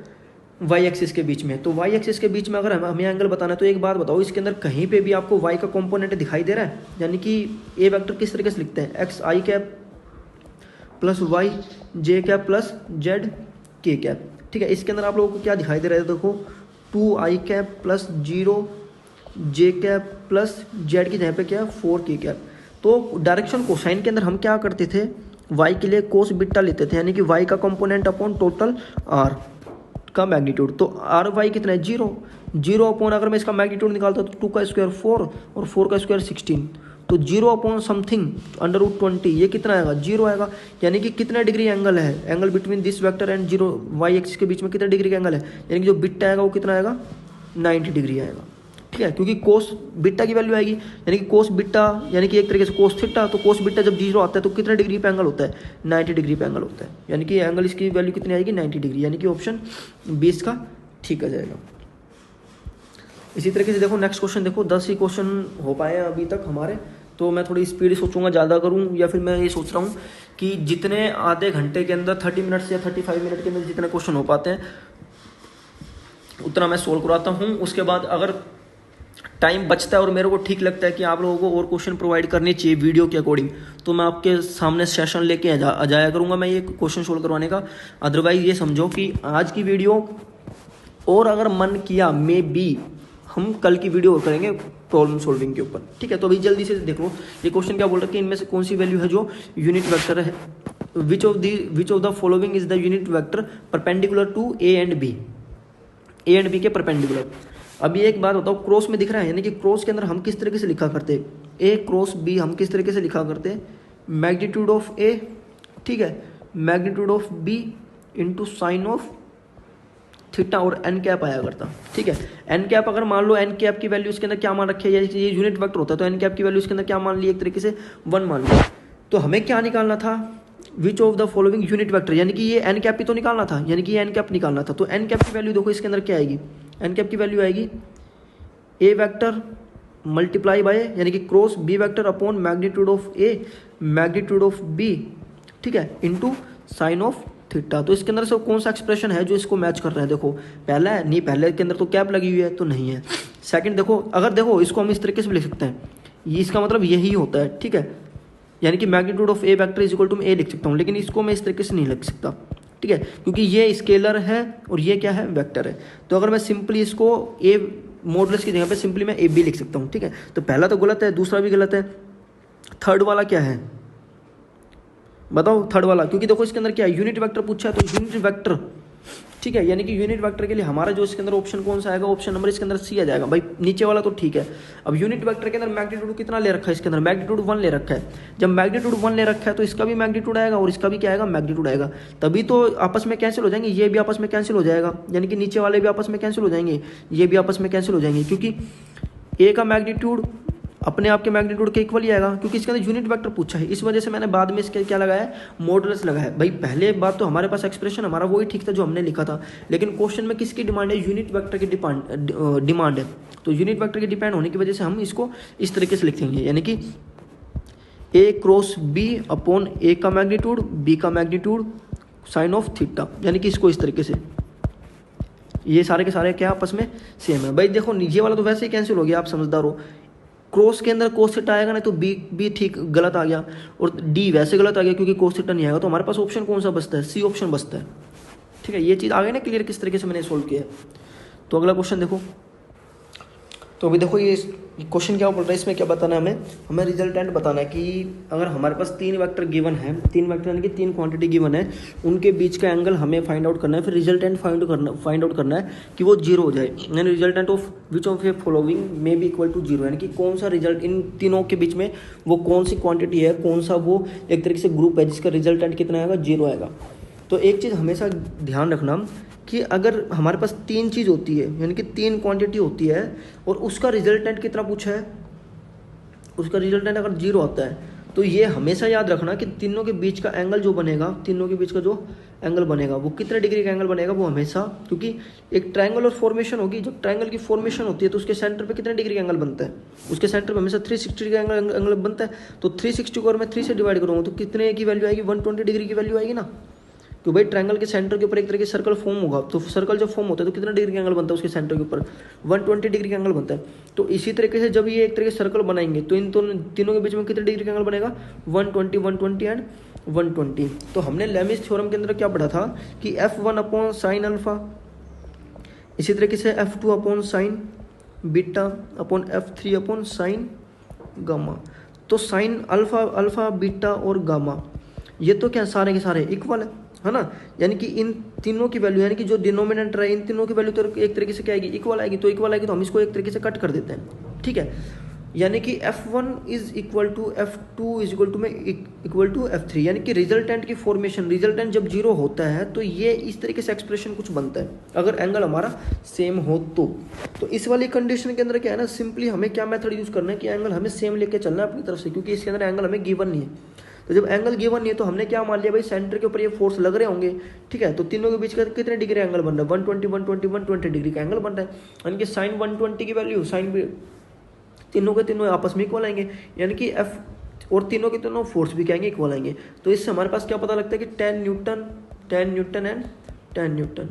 वाई एक्सिस के बीच में। तो वाई एक्सिस के बीच में अगर हमें एंगल बताना है तो एक बात बताओ, इसके अंदर कहीं पे भी आपको वाई का कंपोनेंट दिखाई दे रहा है? यानी कि ए वेक्टर किस तरीके से लिखते हैं, एक्स आई कैप प्लस वाई जे कैप प्लस जेड के कैप। ठीक है, इसके अंदर आप लोगों को क्या दिखाई दे रहा है, देखो 2 आई कैप प्लस 0 जे कैप प्लस जेड की जगह पे क्या है 4 के कैप। तो डायरेक्शन कोसाइन के अंदर हम क्या करते थे, वाई के लिए कोस बीटा लेते थे, यानी कि वाई का कंपोनेंट अपॉन टोटल आर का मैग्नीट्यूड। तो आर वाई कितना है 0 अपॉन, अगर मैं इसका मैग्नीट्यूड निकालता तो 2 का स्क्वायर 4 और 4 का स्क्वायर 16, तो 0 अपॉन समथिंग √20, ये कितना आएगा 0 आएगा। यानी कि कितना डिग्री एंगल है, angle between this vector and 0 y axis के बीच में कितना डिग्री का एंगल है, यानी कि जो बीटा आएगा वो कितना आएगा 90 डिग्री आएगा। ठीक है, क्योंकि कोस बीटा की वैल्यू आएगी, यानी कि कोस बीटा यानी कि एक तरीके से कोस थीटा, तो कोस बीटा जब 0 आता है तो कितना डिग्री पे एंगल होता है 90 डिग्री पे एंगल होता है, यानी कि एंगल इसकी वैल्यू कितनी आएगी 90 डिग्री, यानी कि ऑप्शन 20 का ठीक आ जाएगा। इसी तरीके से देखो नेक्स्ट क्वेश्चन, देखो 10 ही क्वेश्चन हो पाए हैं अभी तक हमारे, तो मैं थोड़ी स्पीड सोचूंगा ज़्यादा करूँ, या फिर मैं ये सोच रहा हूँ कि जितने आधे घंटे के अंदर 30 मिनट या 35 मिनट के अंदर जितने क्वेश्चन हो पाते हैं उतना मैं सोल्व कराता हूँ। उसके बाद अगर टाइम बचता है और मेरे को ठीक लगता है कि आप लोगों को और क्वेश्चन प्रोवाइड करने चाहिए वीडियो के अकॉर्डिंग, तो मैं आपके सामने सेशन लेके आ जाया करूँगा मैं ये क्वेश्चन सोल्व करवाने का। अदरवाइज ये समझो कि आज की वीडियो, और अगर मन किया मे बी हम कल की वीडियो करेंगे प्रॉब्लम सॉल्विंग के ऊपर। ठीक है, तो अभी जल्दी से देखो ये क्वेश्चन क्या बोल रहा है कि इनमें से कौन सी वैल्यू है जो यूनिट वेक्टर है, which of the following is the unit vector perpendicular to A and b के परपेंडिकुलर। अभी एक बात बताओ, क्रॉस में दिख रहा है, यानी कि क्रॉस के अंदर हम किस तरीके से लिखा करते हैं, ए क्रॉस बी हम किस तरीके से लिखा करते हैं, मैग्नीट्यूड ऑफ ए, ठीक है, magnitude of b into sine of theta और एन कैप आया करता। ठीक है, एन कैप अगर मान लो एन कैप की वैल्यू इसके अंदर क्या मान रखी है, ये यूनिट वेक्टर होता है तो एन कैप की वैल्यू इसके अंदर क्या मान ली, एक तरीके से 1 मान ली। तो हमें क्या निकालना था, विच of the following unit vector, यानी कि ये एन कैप ही तो निकालना था, यानी कि ये एन कैप निकालना था। तो एन कैप की वैल्यू देखो इसके अंदर क्या आएगी, एन कैप की वैल्यू आएगी ए वेक्टर मल्टीप्लाई बाय, यानी कि cross b vector upon magnitude of a magnitude of b, ठीक है, इंटू साइन ऑफ थीटा। तो इसके अंदर से कौन सा एक्सप्रेशन है जो इसको मैच कर रहा है, देखो पहला है नहीं, पहले के अंदर तो कैप लगी हुई है तो नहीं है। सेकंड देखो, अगर देखो इसको हम इस तरीके से भी लिख सकते हैं, ये इसका मतलब यही होता है। ठीक है, यानी कि magnitude of A vector is equal to A लिख सकता हूँ, लेकिन इसको मैं इस तरीके से नहीं लिख सकता। ठीक है, क्योंकि ये स्केलर है और ये क्या है वेक्टर है। तो अगर मैं सिंपली इसको ए मॉडुलस की जगह पे सिंपली मैं ए बी लिख सकता हूँ। ठीक है, तो पहला तो गलत है, दूसरा भी गलत है, थर्ड वाला क्या है बताओ, थर्ड वाला, क्योंकि देखो इसके अंदर क्या है यूनिट वेक्टर पूछा है, तो यूनिट वेक्टर, ठीक है, यानी कि यूनिट वेक्टर के लिए हमारा जो इसके अंदर ऑप्शन कौन सा आएगा, ऑप्शन नंबर इसके अंदर सी आ जाएगा। भाई नीचे वाला तो ठीक है। अब यूनिट वेक्टर के अंदर मैग्नीट्यूड कितना ले रखा है, इसके अंदर मैग्नीट्यूड 1 ले रखा है। जब मैग्नीट्यूड 1 ले रखा है तो इसका भी मैग्नीट्यूड आएगा और इसका भी क्या आएगा मैग्नीट्यूड आएगा, तभी तो आपस में कैंसिल हो जाएंगे, ये भी आपस में कैंसिल हो जाएगा, यानी कि नीचे वाले भी आपस में कैंसिल हो जाएंगे, ये भी आपस में कैंसिल हो जाएंगे, क्योंकि ए का मैग्नीट्यूड अपने आप के मैग्नीट्यूड के इक्वल ही आएगा, क्योंकि इसके अंदर यूनिट वेक्टर पूछा है। इस वजह से मैंने बाद में इसके क्या लगाया मॉडुलस लगाया है। भाई पहले बात तो हमारे पास एक्सप्रेशन हमारा वही ठीक था जो हमने लिखा था, लेकिन क्वेश्चन में किसकी डिमांड है, यूनिट वेक्टर की डिमांड है। तो यूनिट वेक्टर की डिपेंड होने की वजह से हम इसको इस तरीके से लिखेंगे, यानी कि ए क्रॉस बी अपॉन ए का मैग्नीट्यूड बी का मैग्नीट्यूड साइन ऑफ थीटा, यानी कि इसको इस तरीके से, ये सारे के सारे क्या आपस में सेम है। भाई देखो ये वाला तो वैसे ही कैंसिल हो गया, आप समझदार हो, क्रॉस के अंदर कोस थीटा आएगा ना, तो बी ठीक गलत आ गया और डी वैसे गलत आ गया क्योंकि कोस थीटा नहीं आएगा। तो हमारे पास ऑप्शन कौन सा बचता है, सी ऑप्शन बचता है। ठीक है, ये चीज़ आ गई ना क्लियर किस तरीके से मैंने सोल्व किया है। तो अगला क्वेश्चन देखो, तो अभी देखो ये क्वेश्चन क्या बोल रहा है, इसमें क्या बताना है हमें रिजल्टेंट बताना है कि अगर हमारे पास 3 वेक्टर गिवन है, 3 वेक्टर यानी कि 3 क्वांटिटी गिवन है, उनके बीच का एंगल हमें फाइंड आउट करना है, फिर रिजल्टेंट फाइंड आउट करना है कि वो 0 हो जाए, यानी resultant of which of a following may be equal to 0, यानी कि कौन सा रिजल्ट इन तीनों के बीच में वो कौन सी क्वांटिटी है, कौन सा वो एक तरीके से ग्रुप है जिसका रिजल्टेंट कितना आएगा 0 आएगा। तो एक चीज़ हमेशा ध्यान रखना कि अगर हमारे पास 3 चीज़ होती है, यानी कि 3 क्वांटिटी होती है और उसका रिजल्टेंट कितना पूछा है, उसका रिजल्टेंट अगर 0 आता है, तो ये हमेशा याद रखना कि तीनों के बीच का एंगल जो बनेगा, तीनों के बीच का जो एंगल बनेगा वो कितने डिग्री का एंगल बनेगा, वो हमेशा, क्योंकि एक ट्रायंगुलर फॉर्मेशन होगी, जब ट्रायंगल की फॉर्मेशन होती है तो उसके सेंटर पे कितने डिग्री का एंगल बनता है, उसके सेंटर पे हमेशा 360 डिग्री का एंगल बनता है। तो 360 को अगर मैं 3 से डिवाइड करूँगा तो कितने की वैल्यू आएगी, 120 डिग्री की वैल्यू आएगी ना। कि भाई ट्रायंगल के सेंटर के ऊपर एक तरह के सर्कल फॉर्म होगा, तो सर्कल जब फॉर्म होता है तो कितना डिग्री का एंगल बनता है उसके सेंटर के ऊपर, 120 डिग्री का एंगल बनता है। तो इसी तरीके से जब ये एक तरह के सर्कल बनाएंगे तो इन तीनों के बीच में कितने डिग्री का एंगल बनेगा, 120, 120 एंड 120। तो हमने लेमिस थ्योरम के अंदर क्या पढ़ा था कि F1 अपॉन साइन अल्फा, इसी तरीके से F2 upon sine beta upon F3 upon sine gamma. तो साइन अल्फा, अल्फा बीटा और गामा ये तो क्या सारे के सारे इक्वल है ना, यानी कि इन तीनों की वैल्यू, यानी कि जो डिनोमिनेटर है इन तीनों की वैल्यू तो एक तरीके से क्या आएगी, इक्वल आएगी। तो इक्वल आएगी तो हम इसको एक तरीके से कट कर देते हैं, ठीक है। यानी कि F1 is equal to F2 is equal to में इक्वल टू F3, यानी कि रिजल्टेंट की फॉर्मेशन, रिजल्टेंट जब जीरो होता है तो ये इस तरीके से एक्सप्रेशन कुछ बनता है अगर एंगल हमारा सेम हो तो इस वाली कंडीशन के अंदर क्या है ना, सिंपली हमें क्या मेथड यूज करना है कि एंगल हमें सेम लेके चलना है अपनी तरफ से, क्योंकि इसके अंदर एंगल हमें गिवन नहीं है। तो जब एंगल गिवन नहीं है तो हमने क्या मान लिया भाई, सेंटर के ऊपर ये फोर्स लग रहे होंगे, ठीक है। तो तीनों के बीच का कितने डिग्री एंगल बन रहा है, 120, 120, 120 डिग्री का एंगल बन रहा है। यानी कि साइन 120 की वैल्यू साइन भी तीनों के तीनों आपस में इक्वल आएंगे, यानी कि F और तीनों के तीनों फोर्स भी क्या आएंगे, इक्वल आएंगे। तो इससे हमारे पास क्या पता लगता है कि 10 न्यूटन, 10 न्यूटन एंड 10 न्यूटन,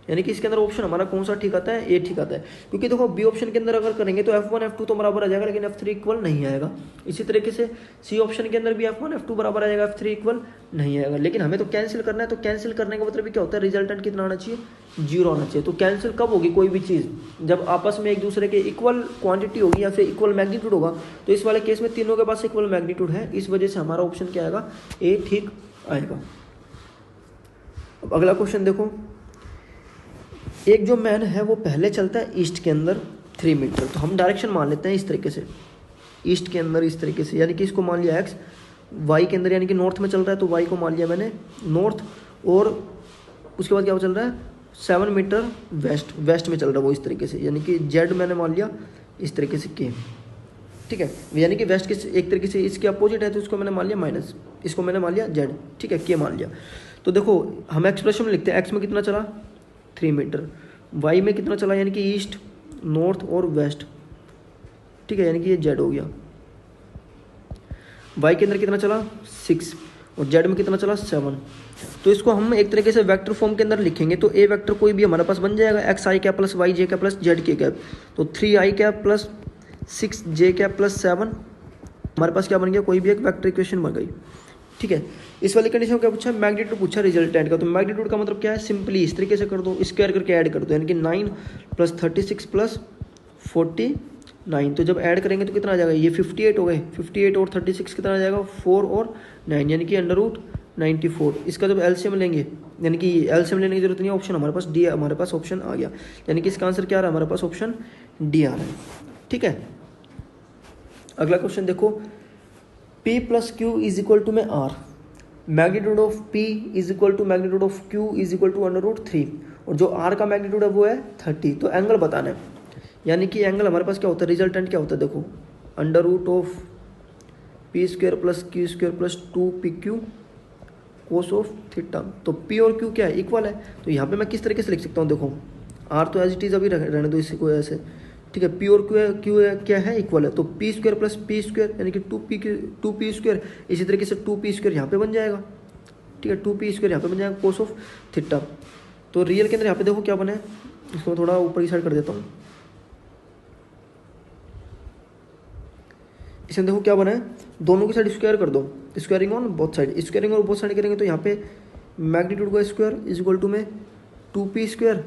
यानी कि इसके अंदर ऑप्शन हमारा कौन सा ठीक आता है, ए ठीक आता है। क्योंकि देखो बी ऑप्शन के अंदर अगर करेंगे तो F1 F2 तो बराबर आ जाएगा, लेकिन F3 इक्वल नहीं आएगा। इसी तरीके से सी ऑप्शन के अंदर भी F1 F2 बराबर आ जाएगा, F3 इक्वल नहीं आएगा। लेकिन हमें तो कैंसिल करना है, तो कैंसिल करने का मतलब क्या होता है, रिजल्टेंट कितना आना चाहिए, 0 आना चाहिए। तो कैंसिल कब होगी कोई भी चीज़, जब आपस में एक दूसरे के इक्वल क्वांटिटी होगी या फिर इक्वल मैग्नीट्यूड होगा। तो इस वाले केस में तीनों के पास इक्वल मैग्नीट्यूड है, इस वजह से हमारा ऑप्शन क्या आएगा, ए ठीक आएगा। अब अगला क्वेश्चन देखो, एक जो मैन है वो पहले चलता है ईस्ट के अंदर 3 मीटर, तो हम डायरेक्शन मान लेते हैं इस तरीके से, ईस्ट के अंदर इस तरीके से, यानी कि इसको मान लिया एक्स, वाई के अंदर यानी कि नॉर्थ में चल रहा है तो वाई को मान लिया मैंने नॉर्थ, और उसके बाद क्या चल रहा है 7 मीटर वेस्ट, वेस्ट में चल रहा है वो इस तरीके से, यानी कि जेड मैंने मान लिया इस तरीके से के, ठीक है। यानी कि वेस्ट के एक तरीके से इसके अपोजिट है तो इसको मैंने मान लिया माइनस, इसको मैंने मान लिया जेड, ठीक है, के मान लिया। तो देखो हम एक्सप्रेशन में लिखते हैं, एक्स में कितना चला 3 मीटर, वाई में कितना चला यानी कि ईस्ट, नॉर्थ और वेस्ट, ठीक है, यानी कि ये जेड हो गया। वाई के अंदर कितना चला 6 और जेड में कितना चला 7। तो इसको हम एक तरीके से वेक्टर फॉर्म के अंदर लिखेंगे तो ए वेक्टर कोई भी हमारे पास बन जाएगा, एक्स आई कैप प्लस वाई जे कैप प्लस जेड के कैप। तो 3 आई कैप प्लस 6 जे कैप प्लस 7 हमारे पास क्या बन गया, कोई भी एक वेक्टर इक्वेशन बन गई, ठीक है। इस वाली कंडीशन में क्या पूछा, मैग्नीट्यूड पूछा रिजल्टेंट का। तो मैग्नीट्यूड का मतलब क्या है, सिंपली इस तरीके से कर दो, स्क्वायर करके ऐड कर दो, यानी कि 9 + 36 + 49। तो जब ऐड करेंगे तो कितना आ जाएगा, ये 58 हो गए, 58 और 36 कितना आ जाएगा 4 और 9, यानी कि √94। इसका जब एलसीएम लेंगे, यानी कि एलसीएम लेने की जरूरत नहीं है, ऑप्शन हमारे पास डी, हमारे पास ऑप्शन आ गया, यानी कि इसका आंसर क्या आ रहा है, हमारे पास ऑप्शन डी आ रहा है, ठीक है। अगला क्वेश्चन देखो, P + Q = में R, magnitude of P = magnitude of Q = √3, और जो R का मैग्नीट्यूड है वो है 30। तो एंगल बताना है, यानी कि एंगल हमारे पास क्या होता है, रिजल्टेंट क्या होता है, देखो √P² + Q² + 2PQ cos of theta. तो P और Q क्या है, इक्वल है। तो यहाँ पे मैं किस तरीके से लिख सकता हूँ, देखो R तो एज इट इज अभी रहने दो इसी को ऐसे, ठीक है। P और Q क्या है, इक्वल है। तो P² + P² यानी कि 2P², इसी तरीके से 2P² यहाँ पे बन जाएगा, ठीक है, 2P² यहाँ पे बन जाएगा cos ऑफ थीटा। तो रियल के अंदर यहाँ पे देखो क्या बना है, इसको थोड़ा ऊपर की साइड कर देता हूँ, इसमें देखो क्या बना है, दोनों की साइड स्क्वायर कर दो, squaring on both side, squaring और बोथ साइड करेंगे तो यहाँ पे मैग्नीट्यूड का स्क्वायर = में 2P²,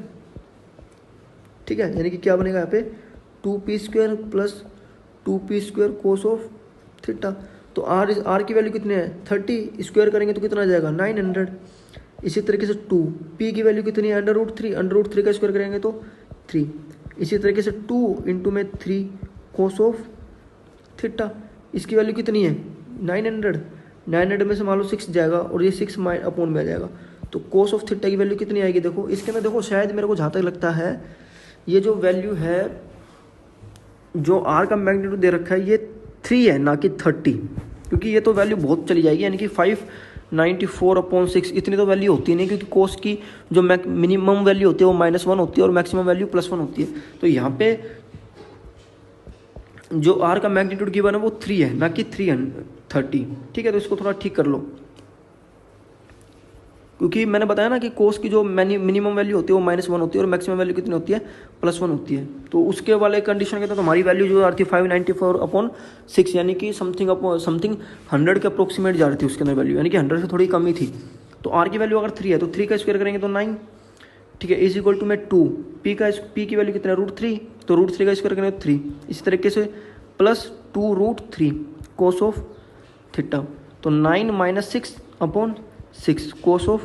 ठीक है, यानी कि क्या बनेगा यहाँ पे 2P² + 2P² cos of theta. तो R की वैल्यू कितनी है 30, स्क्वायर करेंगे तो कितना आ जाएगा 900। इसी तरीके से 2P की वैल्यू कितनी है √3 का स्क्वायर करेंगे तो 3। इसी तरीके से 2 × में 3 cos ऑफ थीटा, इसकी वैल्यू कितनी है 900 में से मान लो 6 जाएगा और ये 6 अपॉन में आ जाएगा। तो cos ऑफ थीटा की वैल्यू कितनी आएगी, देखो इसके अंदर देखो शायद मेरे को जहाँ तक लगता है ये जो वैल्यू है, जो R का मैग्नीट्यूड दे रखा है ये 3 है ना कि 30, क्योंकि ये तो वैल्यू बहुत चली जाएगी, यानी कि 594/6 इतनी तो वैल्यू होती नहीं, क्योंकि कोस की जो मिनिमम वैल्यू होती है वो -1 होती है और मैक्सिमम वैल्यू +1 होती है। तो यहाँ पे जो R का मैग्नीट्यूड गिवन है वो 3 है ना कि 330, ठीक है। तो इसको थोड़ा ठीक कर लो, क्योंकि मैंने बताया ना कि कोस की जो मिनिमम वैल्यू होती है वो -1 होती है और मैक्सिमम वैल्यू कितनी होती है, +1 होती है। तो उसके वाले कंडीशन के तहत हमारी वैल्यू जो आ रही थी 594/6, यानी कि समथिंग 100 के अप्रोक्सीमेट जा रही थी उसके अंदर वैल्यू, यानी कि 100 से थोड़ी कम ही थी। तो आर की वैल्यू अगर 3 है तो 3 का स्क्वायर करेंगे तो 9, ठीक है, इज इक्वल टू में 2, पी की वैल्यू कितना है, √3, तो √3 का स्क्वायर करेंगे तो 3, इसी तरीके से +2√3 कोस ऑफ थीटा, तो 9 - 6/6 कोस ऑफ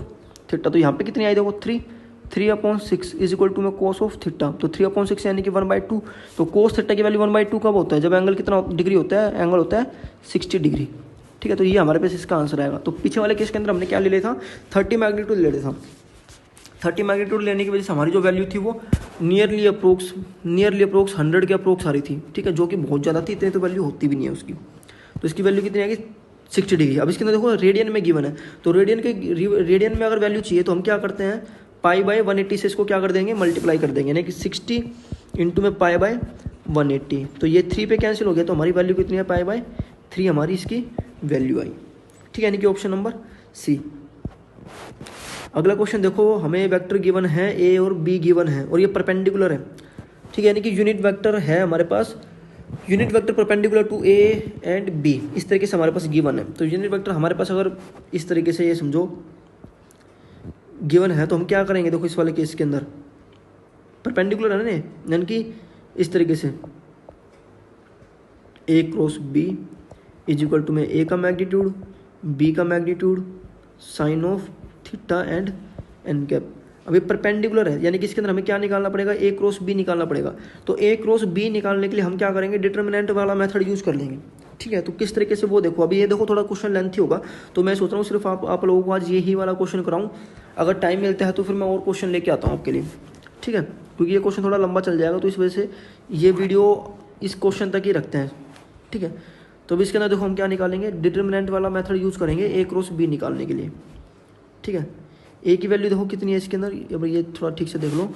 थीटा। तो यहाँ पे कितनी आई देखो 3/6 इज इक्वल टू में कोस ऑफ थीटा, तो 3/6 यानी कि 1/2। तो कोस थीटा की वैल्यू 1/2 कब होता है, जब एंगल कितना डिग्री होता है, एंगल होता है 60 डिग्री, ठीक है। तो ये हमारे पास इसका आंसर आएगा। तो पीछे वाले केस के अंदर हमने क्या ले लिया था, 30 मैग्नीट्यूड ले लिया था। 30 मैग्नीट्यूड लेने की वजह से हमारी जो वैल्यू थी वो नियरली अप्रोक्स 100 के अप्रोक्स आ रही थी, ठीक है, जो कि बहुत ज़्यादा थी, इतनी तो वैल्यू होती भी नहीं है उसकी। तो इसकी वैल्यू कितनी आएगी, 60 डिग्री। अब इसके अंदर देखो रेडियन में गिवन है, तो रेडियन में अगर वैल्यू चाहिए तो हम क्या करते हैं, π/180 से इसको क्या कर देंगे, मल्टीप्लाई कर देंगे, यानी कि 60 इंटू में π/180, तो ये 3 पे कैंसिल हो गया, तो हमारी वैल्यू कितनी है, π/3 हमारी इसकी वैल्यू आई, ठीक है, यानी कि ऑप्शन नंबर सी। अगला क्वेश्चन देखो, हमें वेक्टर गिवन है ए और बी गिवन है और ये परपेंडिकुलर है, ठीक है, यानी कि यूनिट वेक्टर है हमारे पास, unit vector perpendicular to A and B, इस तरीके से हमारे पास गिवन है। तो यूनिट वेक्टर हमारे पास अगर इस तरीके से ये समझो गिवन है तो हम क्या करेंगे, देखो इस वाले केस के अंदर परपेंडिकुलर है ना, यानी कि इस तरीके से A cross B is equal to में ए का मैग्नीट्यूड, बी का magnitude, sine of theta and N cap. अब ये परपेंडिकुलर है, यानी कि इसके अंदर हमें क्या निकालना पड़ेगा, ए क्रॉस बी निकालना पड़ेगा। तो ए क्रॉस बी निकालने के लिए हम क्या करेंगे, डिटर्मिनेंट वाला मेथड यूज कर लेंगे, ठीक है। तो किस तरीके से वो देखो, अभी ये देखो थोड़ा क्वेश्चन लेंथी होगा, तो मैं सोच रहा हूँ सिर्फ आप लोगों को आज यही वाला क्वेश्चन कराऊँ, अगर टाइम मिलता है तो फिर मैं और क्वेश्चन लेके आता हूँ आपके लिए, ठीक है, क्योंकि ये क्वेश्चन थोड़ा लंबा चल जाएगा, तो इस वजह से ये वीडियो इस क्वेश्चन तक ही रखते हैं, ठीक है। तो अभी इसके अंदर देखो हम क्या निकालेंगे, डिटर्मिनेंट वाला मेथड यूज करेंगे ए क्रॉस बी निकालने के लिए, ठीक है। ए की वैल्यू देखो कितनी है इसके अंदर, अब ये थोड़ा ठीक से देख लो,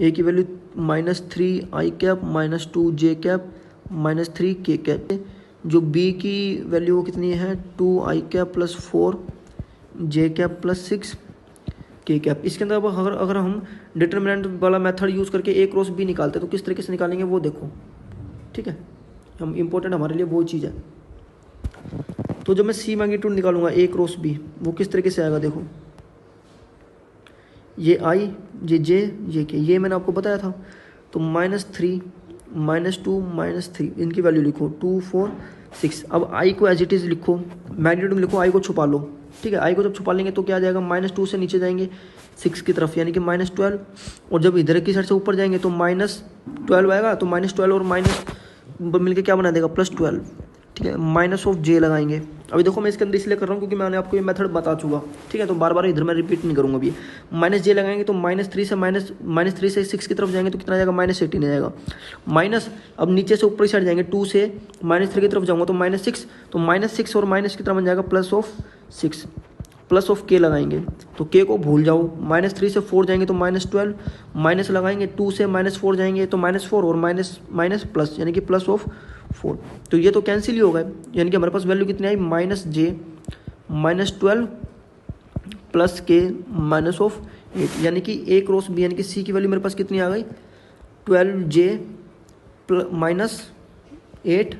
ए की value -3i cap -2j cap -3k cap, जो बी की वैल्यू वो कितनी है 2i cap +4j cap +6k cap. इसके अंदर अगर हम डिटर्मिनेंट वाला मेथड यूज़ करके ए क्रॉस बी निकालते हैं तो किस तरीके से निकालेंगे वो देखो, ठीक है, हम इम्पोर्टेंट हमारे लिए वो चीज़ है। तो जब मैं सी मैग्नीट्यूड निकालूंगा ए क्रॉस बी, वो किस तरीके से आएगा देखो, ये आई, ये जे, ये के, ये मैंने आपको बताया था। तो -3 -2 -3 इनकी वैल्यू लिखो, 2 4 6। अब आई को एज इट इज़ लिखो, मैग्नीट्यूड में लिखो, आई को छुपा लो, ठीक है। आई को जब छुपा लेंगे तो क्या आ जाएगा, -2 से नीचे जाएंगे 6 की तरफ, यानी कि -12, और जब इधर की साइड से ऊपर जाएंगे तो -12 आएगा, तो -12 और माइनस मिलके क्या बना देगा, +12, ठीक है। माइनस ऑफ जे लगाएंगे। अभी देखो मैं इसके अंदर इसलिए कर रहा हूँ क्योंकि मैंने आपको ये मेथड बता चुका, ठीक है, तो बार बार इधर मैं रिपीट नहीं करूँगा। अभी -j लगाएंगे तो -3 से 6 की तरफ जाएंगे तो कितना आ जाएगा, -18 आ जाएगा। माइनस अब नीचे से ऊपर साइड जाएंगे, 2 से -3 की तरफ जाऊँगा तो -6, तो -6 और माइनस की तरफ बन जाएगा +6, प्लस ऑफ के लगाएंगे, तो के को भूल जाओ। -3 से 4 जाएंगे तो -12, माइनस लगाएंगे, 2 से -4 जाएंगे तो -4 और माइनस प्लस, यानी कि +4। तो ये तो कैंसिल ही होगा, यानी कि हमारे पास वैल्यू कितनी आई, -j -12 प्लस के -8, यानी कि ए क्रॉस बी, यानी कि सी की वैल्यू मेरे पास कितनी आ गई, 12j -8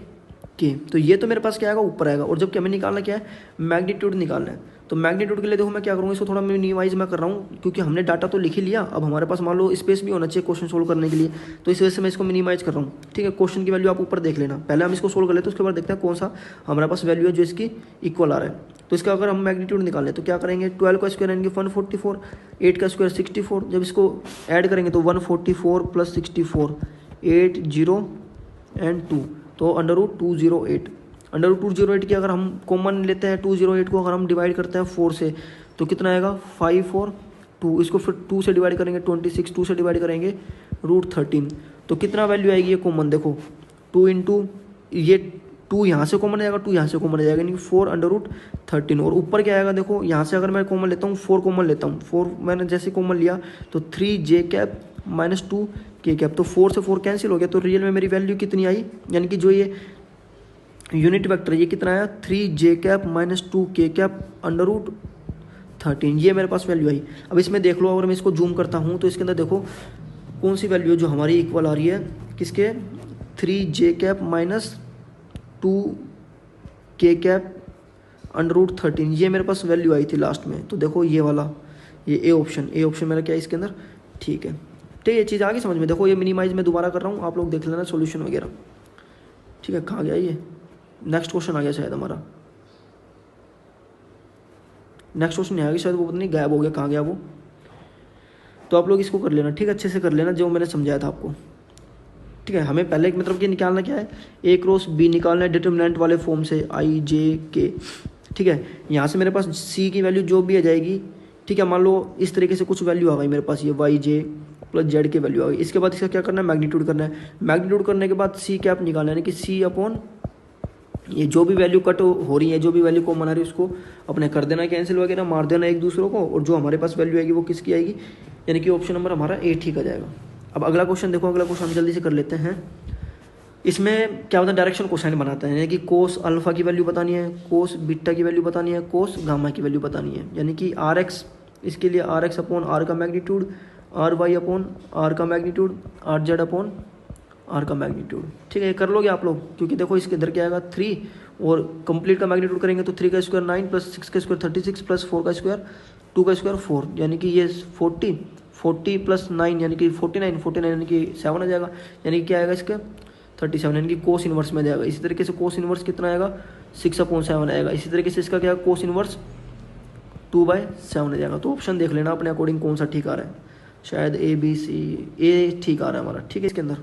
के। तो ये तो मेरे पास क्या आएगा, ऊपर आएगा। और जब कि हमें निकालना क्या है, मैग्नीट्यूड निकालना है। तो मैग्नीट्यूड के लिए देखो मैं क्या करूँगा, इसको थोड़ा मिनिमाइज मैं कर रहा हूँ, क्योंकि हमने डाटा तो लिख ही लिया, अब हमारे पास मान लो स्पेस भी होना चाहिए क्वेश्चन सोल्व करने के लिए, तो इस वजह से मैं इसको मिनिमाइज कर रहा हूँ, ठीक है। क्वेश्चन की वैल्यू आप ऊपर देख लेना, पहले हम इसको सोल्व कर लेते हैं, उसके बाद देखते हैं कौन सा हमारे पास वैल्यू है जो इसकी इक्वल आ रहा है। तो इसका अगर हम मैग्नीट्यूड निकालें तो क्या करेंगे, 12 का स्क्वायर यानी कि 144, 8 का स्क्वायर 64, जब इसको ऐड करेंगे तो 144 + 64 8 0 और 2, तो √208। √208 की अगर हम कॉमन लेते हैं, 208 को अगर हम डिवाइड करते हैं 4 से तो कितना आएगा, 5 और 2, इसको फिर 2 से डिवाइड करेंगे 26, 2 से डिवाइड करेंगे √13, तो कितना वैल्यू आएगी ये कॉमन देखो, 2 इंटू ये 2 यहाँ से कॉमन आएगा, 2 यहाँ से कॉमन आ जाएगा, यानी कि 4 √13, और ऊपर क्या आएगा देखो, यहाँ से अगर मैं कॉमन लेता हूँ 4 कॉमन लेता हूँ, 4 मैंने जैसे कॉमन लिया तो 3j कैप -2k कैप, तो 4 से 4 कैंसिल हो गया। तो रियल में मेरी वैल्यू कितनी आई, यानी कि जो ये यूनिट वेक्टर ये कितना आया, 3j कैप -2k कैप 13, ये मेरे पास वैल्यू आई। अब इसमें देख लो, अगर मैं इसको जूम करता हूँ तो इसके अंदर देखो कौन सी वैल्यू है जो हमारी इक्वल आ रही है किसके, 3j cap minus 2k cap √13, ये मेरे पास वैल्यू आई थी लास्ट में। तो देखो ये वाला, ये ए ऑप्शन मेरा क्या है इसके अंदर, ठीक है। तो ये चीज़ आ गई समझ में। देखो ये मिनिमाइज मैं दोबारा कर रहा हूँ, आप लोग देख लेना सॉल्यूशन वगैरह, ठीक है। कहाँ गया ये, नेक्स्ट क्वेश्चन आ गया शायद हमारा, नेक्स्ट क्वेश्चन नहीं आ गया शायद, वो पता नहीं गायब हो गया, कहाँ गया वो। तो आप लोग इसको कर लेना, ठीक है, अच्छे से कर लेना जो मैंने समझाया था आपको, ठीक है। हमें पहले मतलब कि निकालना क्या है, ए क्रॉस बी निकालना है डिटर्मिनेंट वाले फॉर्म से, आई जे के, ठीक है। यहाँ से मेरे पास सी की वैल्यू जो भी आ जाएगी, ठीक है। मान लो इस तरीके से कुछ वैल्यू आ गई मेरे पास, ये वाई जे प्लस जेड की वैल्यू आ गई। इसके बाद इसका क्या करना है, मैग्नीट्यूड करना है। मैग्नीट्यूड करने के बाद सी कैप निकालना है, यानी कि सी अपॉन ये जो भी वैल्यू कट हो रही है, जो भी वैल्यू को मना रही है उसको अपने कर देना कैंसिल वगैरह, मार देना एक दूसरों को, और जो हमारे पास वैल्यू आएगी वो किसकी आएगी, यानी कि ऑप्शन नंबर हमारा ए ठीक आ जाएगा। अब अगला क्वेश्चन देखो, अगला क्वेश्चन हम जल्दी से कर लेते हैं। इसमें क्या होता है, डायरेक्शन कोसाइन बनाते हैं, यानी कि कोस अल्फा की वैल्यू बतानी है, कोस बीटा की वैल्यू बतानी है, कोस गामा की वैल्यू बतानी है। यानी कि आर एक्स, इसके लिए आर एक्स अपॉन आर का magnitude, R Y upon R का magnitude, R Z upon R का मैग्नीट्यूड, ठीक है। ये कर लोगे आप लोग, क्योंकि देखो इसके इधर क्या आएगा 3, और कंप्लीट का मैग्नीट्यूड करेंगे तो 3 का स्क्वायर 9 प्लस 6 का स्क्वायर 36 प्लस 4 का स्क्वायर 2 का स्क्वायर 4, यानी कि ये 40 प्लस 9 यानी कि 49 यानी कि 7 आ जाएगा, यानी कि क्या आएगा इसका 37, यानी कि कोस इनवर्स में जाएगा। इसी तरीके से कोस इनवर्स कितना आएगा, 6/7 आएगा। इसी तरीके से इसका क्या कोस इनवर्स 2/7 आ जाएगा। तो ऑप्शन देख लेना अपने अकॉर्डिंग कौन सा ठीक आ रहा है, शायद ए बी सी, ए ठीक आ रहा है हमारा, ठीक है। इसके अंदर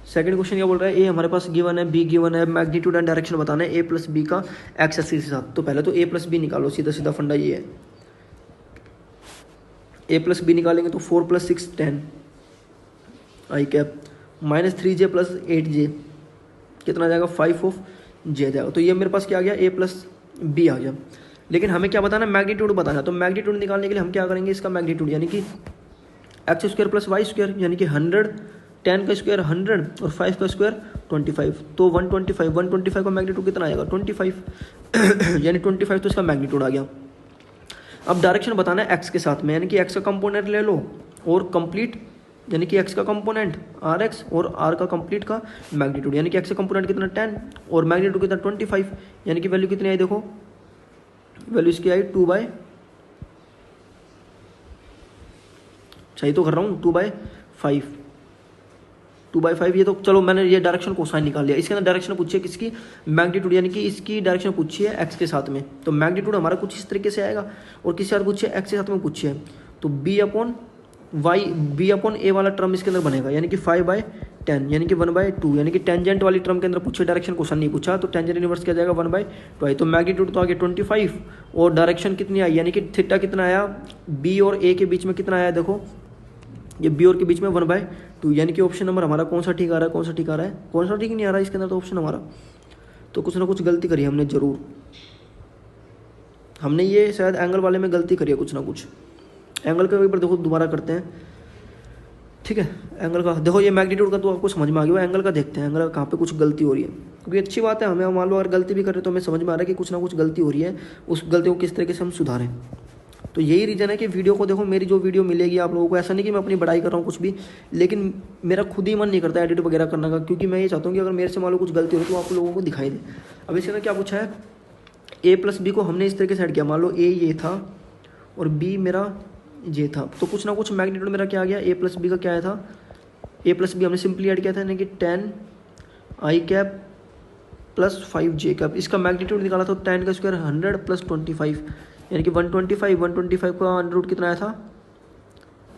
सेकंड क्वेश्चन क्या बोल रहा है, ए हमारे पास गिवन है, बी गिवन है, मैग्नीट्यूड एंड डायरेक्शन बताना है ए प्लस बी का एक्स एक्सिस के साथ। तो पहले तो ए प्लस बी निकालो, सीधा सीधा फंडा ये है। ए प्लस बी निकालेंगे तो 4 + 6 10 आई cap minus 3j plus 8j कितना आ जाएगा, 5 ऑफ जे आ जाएगा। तो ये मेरे पास क्या आ गया, ए प्लस बी आ गया। लेकिन हमें क्या बताना, मैग्नीट्यूड बताना। तो मैग्नीट्यूड निकालने के लिए हम क्या करेंगे, इसका मैग्नीट्यूड यानी कि x square plus y square, यानी कि 100, 10 का स्क्वायर 100 और 5 का स्क्वायर 25, तो 125 का मैग्नीट्यूड कितना आएगा 25 यानी 25 तो इसका मैग्नीट्यूड आ गया। अब डायरेक्शन बताना है एक्स के साथ में, यानी कि एक्स का कंपोनेंट ले लो और कंप्लीट, यानी कि एक्स का कंपोनेंट आर एक्स और आर का कंप्लीट का मैग्नीट्यूड, यानी कि एक्स का कंपोनेंट कितना 10 और मैग्नीट्यूड कितना 25, यानी कि वैल्यू कितनी आई, देखो वैल्यू इसकी आई 2/, सही तो कर रहा हूँ, 2/5। ये तो चलो मैंने ये डायरेक्शन कोसाइन निकाल लिया। इसके अंदर डायरेक्शन पूछी है किसकी, मैग्नीट्यूड, यानी कि इसकी डायरेक्शन पूछी है एक्स के साथ में। तो मैग्नीट्यूड हमारा कुछ इस तरीके से आएगा, और किसी साथ पूछी है एक्स के साथ में पूछी है, तो बी अपॉन ए वाला टर्म इसके अंदर बनेगा, यानी कि 5/10, यानी कि 1/2, यानी कि टेंजेंट वाली टर्म के अंदर पूछे, डायरेक्शन क्वेश्चन नहीं पूछा, तो टेंजेंट इनवर्स क्या जाएगा 1/2। तो मैग्नीट्यूड तो आ गया 25, और डायरेक्शन कितनी आई, यानी कि थीटा कितना आया, बी और ए के बीच में कितना आया, देखो ये बी और के बीच में 1/2, यानी कि ऑप्शन नंबर हमारा कौन सा ठीक आ रहा है, कौन सा ठीक आ रहा है, कौन सा ठीक नहीं आ रहा है इसके अंदर, तो ऑप्शन हमारा, तो कुछ ना कुछ गलती करी हमने जरूर, हमने ये शायद एंगल वाले में गलती करी है कुछ ना कुछ। एंगल का एक बार देखो दोबारा करते हैं, ठीक है। एंगल का देखो, ये मैग्नीट्यूड का तो आपको समझ में आ गया, एंगल का देखते हैं, एंगल का कहाँ पे कुछ गलती हो रही है, क्योंकि अच्छी बात है, हमें मान लो अगर गलती भी कर रहे हैं तो हमें समझ में आ रहा है कि कुछ ना कुछ गलती हो रही है, उस गलती को किस तरीके से हम सुधारें। तो यही रीज़न है कि वीडियो को देखो, मेरी जो वीडियो मिलेगी आप लोगों को, ऐसा नहीं कि मैं अपनी बड़ाई कर रहा हूँ कुछ भी, लेकिन मेरा खुद ही मन नहीं करता एडिट वगैरह करने का, क्योंकि मैं ये चाहता हूँ कि अगर मेरे से मान लो कुछ गलती हो तो आप लोगों को दिखाई दे। अब इसके अंदर क्या पूछा है, ए प्लस बी को हमने इस तरीके से ऐड किया, मान लो ए ये था और बी मेरा ये था, तो कुछ ना कुछ मैग्नीट्यूड मेरा क्या आ गया, ए प्लस बी का क्या आया था, ए प्लस बी हमने सिंपली ऐड किया था, यानी कि 10 आई कैप प्लस 5j कैप। इसका मैग्नीट्यूड निकाला था 10 का स्क्वायर 100 प्लस 25, यानी कि 125 का अंडर रूट कितना आया था,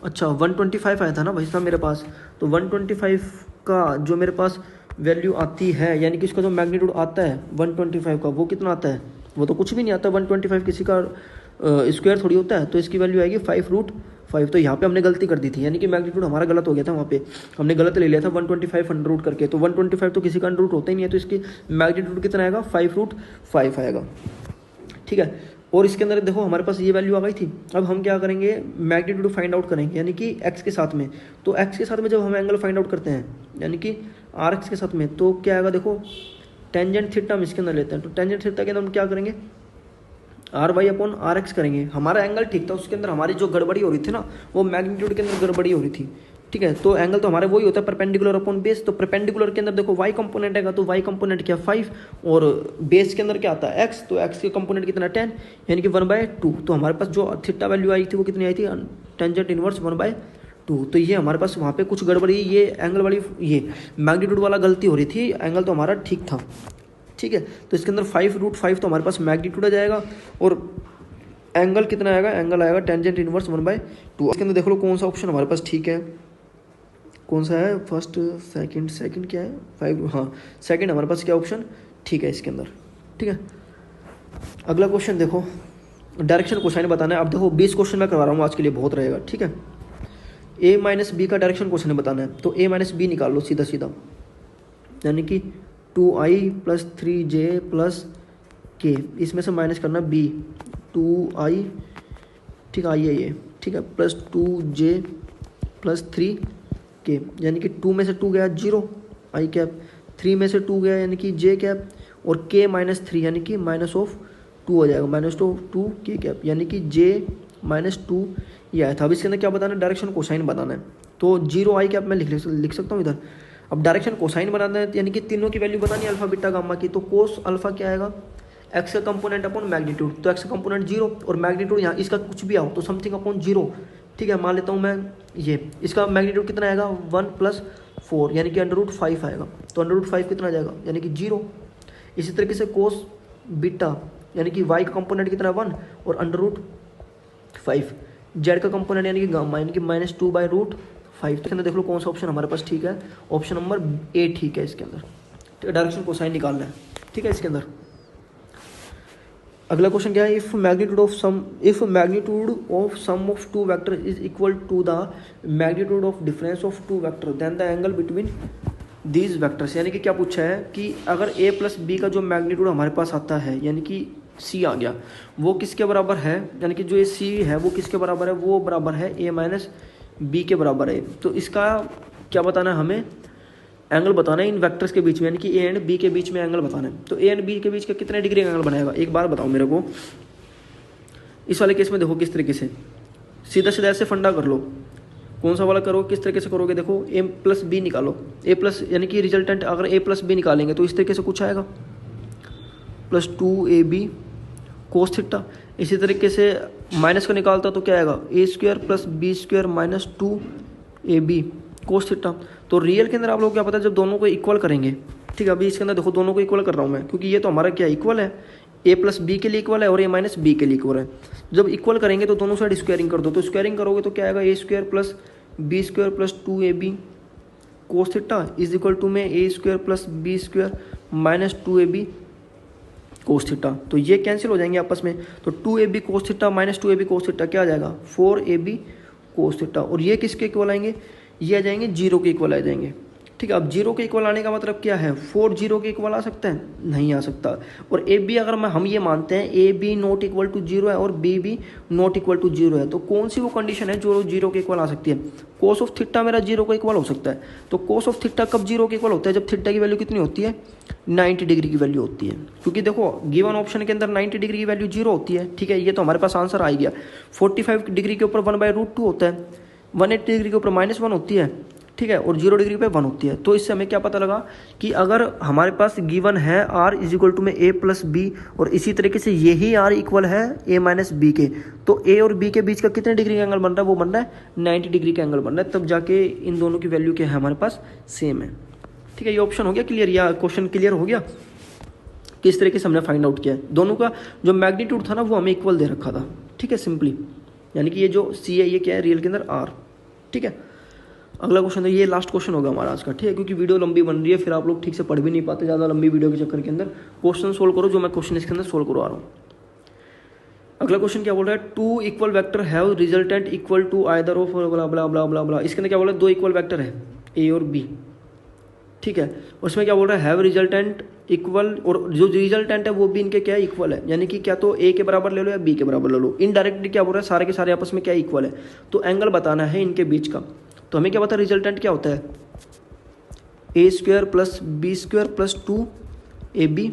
अच्छा 125 आया था ना भाई साहब मेरे पास। तो 125 का जो मेरे पास वैल्यू आती है, यानी कि इसका जो मैग्नीट्यूड आता है 125 का, वो कितना आता है, वो तो कुछ भी नहीं आता। 125 किसी का स्क्वायर थोड़ी होता है, तो इसकी वैल्यू आएगी 5√5। तो यहाँ पे हमने गलती कर दी थी, यानी कि मैग्नीट्यूड हमारा गलत हो गया था, वहाँ पे हमने गलत ले लिया था 125 अंडर रूट करके। तो 125 तो किसी का अंडर रूट होता ही नहीं है, तो इसकी मैग्नीट्यूड कितना आएगा 5√5 आएगा, ठीक है। और इसके अंदर देखो हमारे पास ये वैल्यू आ गई थी। अब हम क्या करेंगे, मैग्नीट्यूड फाइंड आउट करेंगे, यानी कि एक्स के साथ में। तो एक्स के साथ में जब हम एंगल फाइंड आउट करते हैं, यानी कि आर एक्स के साथ में, तो क्या आएगा, देखो टेंजेंट थीटा हम इसके अंदर लेते हैं। तो टेंजेंट थीटा के अंदर हम क्या करेंगे, r Y upon r x करेंगे। हमारा एंगल ठीक था, उसके अंदर हमारी जो गड़बड़ी हो रही थी ना वो मैग्नीट्यूड के अंदर गड़बड़ी हो रही थी, ठीक है। तो एंगल तो हमारे वही होता है परपेंडिकुलर अपॉन बेस। तो परपेंडिकुलर के अंदर देखो वाई कंपोनेंट है, तो वाई कंपोनेंट क्या 5 और बेस के अंदर क्या आता है एक्स, तो एक्स के कंपोनेंट कितना 10 यानी कि 1/2। तो हमारे पास जो थीटा वैल्यू आई थी वो कितनी आई थी, टेंजेंट इनवर्स 1/2। तो ये हमारे पास वहाँ पे कुछ गड़बड़ी, ये एंगल वाली ये मैग्नीट्यूड वाला गलती हो रही थी, एंगल तो हमारा ठीक था, ठीक है। तो इसके अंदर 5√5 तो हमारे पास मैग्नीट्यूड आ जाएगा और एंगल कितना आएगा, एंगल आएगा टेंजेंट इनवर्स 1/2। इसके अंदर देख लो कौन सा ऑप्शन हमारे पास ठीक है, कौन सा है, फर्स्ट सेकंड क्या है 5, हाँ सेकंड हमारे पास क्या ऑप्शन ठीक है इसके अंदर, ठीक है। अगला क्वेश्चन देखो, डायरेक्शन कोसाइन बताना है। अब देखो 20 क्वेश्चन मैं करवा रहा हूँ आज के लिए, बहुत रहेगा, ठीक है। a माइनस बी का डायरेक्शन क्वेश्चन बताना है, तो a माइनस बी निकाल लो सीधा सीधा, यानी कि 2i + 3j + k, इसमें से माइनस करना b, 2i, ठीक है आई है ये, ठीक है, प्लस 2j + 3k, यानी कि 2 में से 2 गया 0 i कैप, 3 में से 2 गया यानी कि j कैप, और k - 3 यानी कि -2 हो जाएगा, -2 k कैप, यानी कि j - 2 ये आया था। अब इसके अंदर क्या बताना है, डायरेक्शन कोसाइन बताना है। तो 0 i कैप मैं लिख सकता हूँ इधर। अब डायरेक्शन कोसाइन बनाना है यानी कि तीनों की वैल्यू बतानी है अल्फा बीटा गामा की। तो कोस अल्फा क्या आएगा, एक्स का कंपोनेंट अपॉन मैग्नीट्यूड, तो एक्स का कंपोनेंट 0 और मैग्नीट्यूड यहाँ इसका कुछ भी आओ तो समथिंग अपॉन 0, ठीक है। मान लेता हूँ मैं ये, इसका मैग्नीट्यूड कितना आएगा 1 + 4 यानी कि √5 आएगा, तो √5 कितना आ जाएगा यानी कि 0। इसी तरीके से कोस बीटा यानी कि y का कंपोनेंट कितना है 1 और √5, z का कंपोनेंट यानी कि गामा यानी कि -2/√5। तो इसके अंदर देख लो कौन सा ऑप्शन हमारे पास ठीक है, ऑप्शन नंबर ए ठीक है इसके अंदर, ठीक है। डायरेक्शन कोसाइन निकालना है, ठीक है इसके अंदर। अगला क्वेश्चन क्या है, if magnitude of sum of two vector is equal to the magnitude of difference of two vector then the angle between these vectors, यानी कि क्या पूछा है कि अगर a + b का जो मैग्नीट्यूड हमारे पास आता है यानी कि c आ गया, वो किसके बराबर है, यानी कि जो ये c है वो किसके बराबर है, वो बराबर है a - b के बराबर है। तो इसका क्या बताना है हमें, एंगल बताना है इन वेक्टर्स के बीच में, यानी कि a एंड b के बीच में एंगल बताना है। तो a एंड b के बीच का कितने डिग्री का एंगल बनाएगा, एक बार बताओ मेरे को। इस वाले केस में देखो किस तरीके से, सीधा सीधा ऐसे फंडा कर लो, कौन सा वाला करो, किस तरीके से करोगे, देखो a + b निकालो, a प्लस यानी कि रिजल्टेंट अगर a + b निकालेंगे तो इस तरीके से कुछ आएगा +2ab cos थीटा। इसी तरीके से माइनस का निकालता तो क्या आएगा a² + b² - 2ab cos theta. तो रियल के अंदर आप लोग क्या पता है जब दोनों को इक्वल करेंगे, ठीक है। अभी इसके अंदर देखो दोनों को इक्वल कर रहा हूँ मैं, क्योंकि ये तो हमारा क्या इक्वल है, a + b के लिए इक्वल है और a - b के लिए इक्वल है। जब इक्वल करेंगे तो दोनों साइड स्क्वायरिंग कर दो, तो स्क्वायरिंग करोगे तो क्या आएगा a² + b² + 2ab cos theta is equal to में a² + b² - 2ab cos theta. तो ये कैंसिल हो जाएंगे आपस में, तो 2ab cos theta - 2ab cos theta क्या आ जाएगा 4ab cos थीटा। और ये किसके इक्वल आएंगे, ये आ जाएंगे 0 के इक्वल आ जाएंगे, ठीक है। अब 0 के इक्वल आने का मतलब क्या है, 4 0 के इक्वल आ सकता है, नहीं आ सकता। और ए बी अगर हम ये मानते हैं a b ≠ = 0 है और b b ≠ = 0 है, तो कौन सी वो कंडीशन है जो 0 के इक्वल आ सकती है, कोस ऑफ थीटा मेरा 0 का इक्वल हो सकता है। तो कोस ऑफ थीटा कब 0 के इक्वल होता है, जब थीटा की वैल्यू कितनी होती है 90 डिग्री की वैल्यू होती है, क्योंकि देखो गिवन ऑप्शन के अंदर 90 डिग्री की वैल्यू 0 होती है, ठीक है। ये तो हमारे पास आंसर आ गया। 45 डिग्री के ऊपर 1/√2 होता है, 180 डिग्री के ऊपर -1 होती है, ठीक है, और 0 डिग्री पे 1 होती है। तो इससे हमें क्या पता लगा कि अगर हमारे पास गिवन है r = में a + b और इसी तरीके से यही r इक्वल है a - b के, तो a और b के बीच का कितने डिग्री का एंगल बन रहा है, वो बन रहा है 90 डिग्री का एंगल बन रहा है, तब जाके इन दोनों की वैल्यू क्या है हमारे पास सेम है, ठीक है। ये ऑप्शन हो गया क्लियर, या क्वेश्चन क्लियर हो गया किस तरीके से हमने फाइंड आउट किया है। दोनों का जो मैग्नीट्यूड था ना वो हमें इक्वल दे रखा था, ठीक है, सिंपली, यानी कि ये जो c है ये क्या है रियल के अंदर r, ठीक है। अगला क्वेश्चन है, ये लास्ट क्वेश्चन होगा हमारा आज का, ठीक है, क्योंकि वीडियो लंबी बन रही है, फिर आप लोग ठीक से पढ़ भी नहीं पाते ज़्यादा लंबी वीडियो के चक्कर के अंदर। क्वेश्चन सोल्व करो जो मैं क्वेश्चन इसके अंदर सोल्व करवा रहा हूँ। अगला क्वेश्चन क्या बोल रहा है, 2 equal vector have resultant equal to either of blah blah blah blah blah. इसके अंदर क्या बोल रहा है, 2 इक्वल वेक्टर है a और b, ठीक है। उसमें क्या बोल रहा है, हैव रिजल्टेंट इक्वल, और जो रिजल्टेंट है वो भी इनके क्या इक्वल है, यानी कि क्या तो a के बराबर ले लो या b के बराबर ले लो। इनडायरेक्टली क्या बोल रहा है, सारे के सारे आपस में क्या इक्वल है, तो एंगल बताना है इनके बीच का। तो हमें क्या पता रिजल्टेंट क्या होता है, a² + b² + 2ab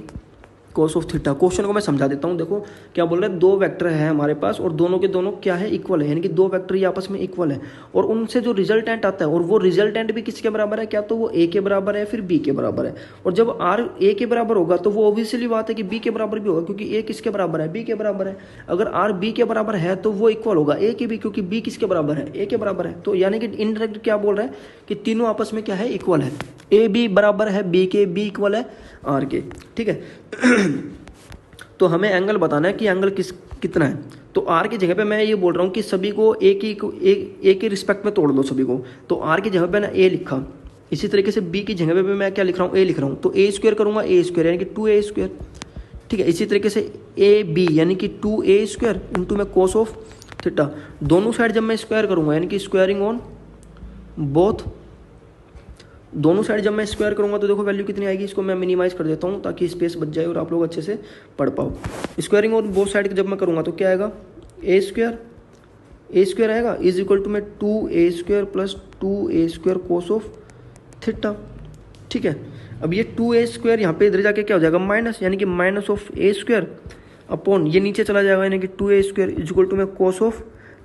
cos of theta. Question को मैं समझा देता हूँ। देखो क्या बोल रहे हैं, दो वेक्टर है हमारे पास और दोनों के दोनों क्या है, इक्वल है, यानी कि दो वेक्टर ये आपस में इक्वल है और उनसे जो रिजल्टेंट आता है और वो रिजल्टेंट भी किसके बराबर है, क्या तो वो ए के बराबर है फिर बी के बराबर है। और जब आर ए के बराबर होगा तो वो ऑब्वियसली बात है कि बी के बराबर भी होगा, क्योंकि ए किसके बराबर है, बी के बराबर है। अगर आर बी के बराबर है तो वो इक्वल होगा ए के बी, क्योंकि बी किसके बराबर है, ए के बराबर है। तो यानी कि इनडायरेक्ट क्या बोल रहा है कि तीनों आपस में क्या है, इक्वल है। ए बी बराबर है बी के, बी इक्वल है आर के, ठीक है। तो हमें एंगल बताना है कि एंगल कितना है। तो आर की जगह पे मैं ये बोल रहा हूँ कि सभी को ए के रिस्पेक्ट में तोड़ दो सभी को। तो आर की जगह पे ना ए लिखा, इसी तरीके से बी की जगह पे मैं क्या लिख रहा हूँ, ए लिख रहा हूँ। तो ए स्क्वायर करूँगा, ए स्क्वायर यानी कि 2a स्क्वायर, ठीक है। इसी तरीके से ए बी यानी कि 2a स्क्वायर इंटू में कोस ऑफ थीटा। दोनों साइड जब मैं स्क्वायर करूँगा यानी कि स्क्वायरिंग ऑन बोथ, दोनों साइड जब मैं स्क्वायर करूंगा तो देखो वैल्यू कितनी आएगी। इसको मैं मिनिमाइज कर देता हूँ ताकि स्पेस बच जाए और आप लोग अच्छे से पढ़ पाओ। स्क्वायरिंग और बोथ साइड जब मैं करूँगा तो क्या आएगा, ए स्क्वायर आएगा इज इक्वल टू में 2a square plus 2a square cos of theta, ठीक है। अब ये 2a स्क्वायर यहाँ पे इधर जाके क्या हो जाएगा, माइनस, यानी कि minus of A square upon ये नीचे चला जाएगा यानी कि 2a square is equal to में कोस ऑफ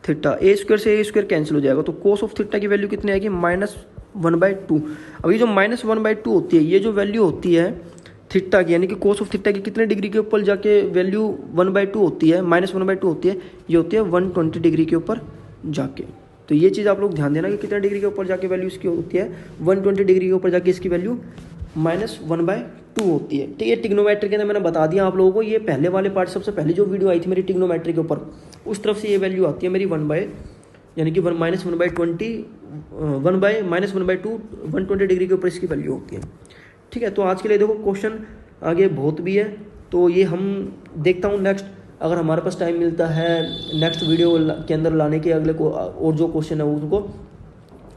थीटा। ए स्क्वायर से ए स्क्वायर कैंसिल हो जाएगा तो कोस ऑफ थीटा की वैल्यू कितनी आएगी, -1/2। अब ये जो -1/2 होती है, ये जो वैल्यू होती है थीटा की, यानी कि कोस ऑफ थीटा की कितने डिग्री के ऊपर जाके वैल्यू 1/2 होती है, -1/2 होती है, ये होती है 120 डिग्री के ऊपर जाके। तो ये चीज़ आप लोग ध्यान देना कि कितने डिग्री के ऊपर जाके वैल्यू इसकी होती है, 120 डिग्री के ऊपर जाके इसकी वैल्यू -1/2 होती है। ठीक है, ट्रिग्नोमेट्री के अंदर मैंने बता दिया आप लोगों को। ये पहले वाले पार्ट, सबसे पहले जो वीडियो आई थी मेरी ट्रिग्नोमेट्री के ऊपर, उस तरफ से ये वैल्यू आती है मेरी यानी कि -1/2 120 डिग्री के ऊपर इसकी वैल्यू होती है। ठीक है, तो आज के लिए देखो क्वेश्चन आगे बहुत भी है, तो ये हम देखता हूँ नेक्स्ट, अगर हमारे पास टाइम मिलता है नेक्स्ट वीडियो के अंदर लाने के अगले को और जो क्वेश्चन है उनको।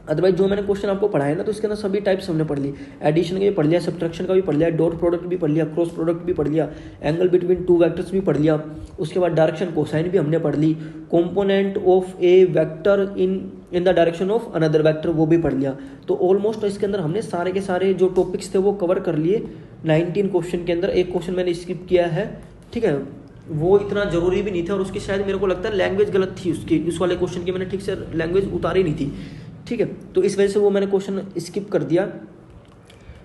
अदरवाइज जो मैंने क्वेश्चन आपको पढ़ाया ना, तो इसके अंदर सभी टाइप्स हमने पढ़ ली। एडिशन का भी पढ़ लिया, सब्ट्रैक्शन का भी पढ़ लिया, डॉट प्रोडक्ट भी पढ़ लिया, क्रॉस प्रोडक्ट भी पढ़ लिया, एंगल बिटवीन टू वेक्टर्स भी पढ़ लिया, उसके बाद डायरेक्शन कोसाइन भी हमने पढ़ ली, component of A vector in the direction of another vector वो भी पढ़ लिया। तो ऑलमोस्ट इसके अंदर हमने सारे के सारे जो टॉपिक्स थे वो कवर कर लिए 19 क्वेश्चन के अंदर। एक क्वेश्चन मैंने स्किप किया है, ठीक है, वो इतना जरूरी भी नहीं था और उसकी शायद मेरे को लगता है लैंग्वेज गलत थी उसकी, उस वाले क्वेश्चन की मैंने ठीक से लैंग्वेज उतारी नहीं थी। ठीक है, तो इस वजह से वो मैंने क्वेश्चन स्किप कर दिया।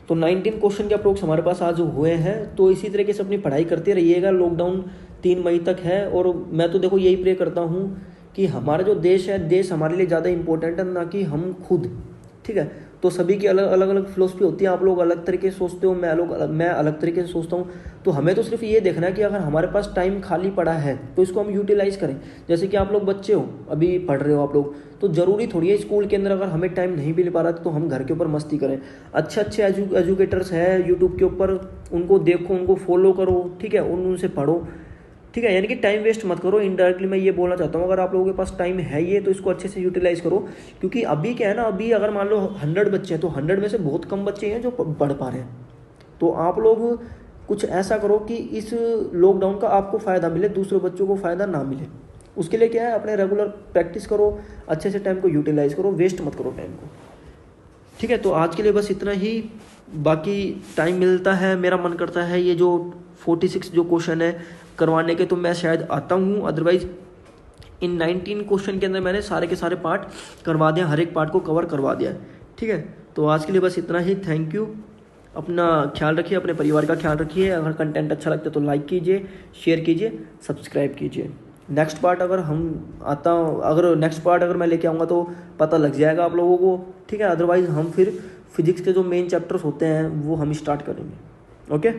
तो 19 क्वेश्चन के अप्रोक्स हमारे पास आज हुए हैं। तो इसी तरीके से अपनी पढ़ाई करते रहिएगा। लॉकडाउन 3 मई तक है और मैं तो देखो यही प्रे करता हूँ कि हमारा जो देश है, देश हमारे लिए ज़्यादा इंपॉर्टेंट है ना कि हम खुद। ठीक है, तो सभी की अलग अलग फिलोसफी होती है, आप लोग अलग तरीके से सोचते हो, मैं अलग तरीके से सोचता हूँ। तो हमें तो सिर्फ ये देखना है कि अगर हमारे पास टाइम खाली पड़ा है तो इसको हम यूटिलाइज करें। जैसे कि आप लोग बच्चे हो, अभी पढ़ रहे हो आप लोग, तो ज़रूरी थोड़ी है स्कूल के अंदर अगर हमें टाइम नहीं मिल पा रहा तो हम घर के ऊपर मस्ती करें। अच्छे एजुकेटर्स हैं यूट्यूब के ऊपर, उनको देखो, उनको फॉलो करो, ठीक है, उनसे पढ़ो। ठीक है, यानी कि टाइम वेस्ट मत करो। इनडायरेक्टली मैं ये बोलना चाहता हूँ, अगर आप लोगों के पास टाइम है ये, तो इसको अच्छे से यूटिलाइज करो। क्योंकि अभी क्या है ना, अभी अगर मान लो 100 बच्चे हैं तो 100 में से बहुत कम बच्चे हैं जो पढ़ पा रहे हैं। तो आप लोग कुछ ऐसा करो कि इस लॉकडाउन का आपको फ़ायदा मिले, दूसरे बच्चों को फ़ायदा ना मिले। उसके लिए क्या है, अपने रेगुलर प्रैक्टिस करो, अच्छे से टाइम को यूटिलाइज करो, वेस्ट मत करो टाइम को। ठीक है, तो आज के लिए बस इतना ही। बाकी टाइम मिलता है, मेरा मन करता है ये जो 46 जो क्वेश्चन है करवाने के, तो मैं शायद आता हूँ। अदरवाइज इन 19 क्वेश्चन के अंदर मैंने सारे के सारे पार्ट करवा दिया, हर एक पार्ट को कवर करवा दिया। ठीक है, तो आज के लिए बस इतना ही। Thank you. अपना ख्याल रखिए, अपने परिवार का ख्याल रखिए। अगर कंटेंट अच्छा लगता है तो लाइक कीजिए, शेयर कीजिए, सब्सक्राइब कीजिए। नेक्स्ट पार्ट अगर नेक्स्ट पार्ट मैं लेके आऊँगा तो पता लग जाएगा आप लोगों को। ठीक है, अदरवाइज हम फिर फिजिक्स के जो मेन चैप्टर्स होते हैं वो हम स्टार्ट करेंगे। ओके।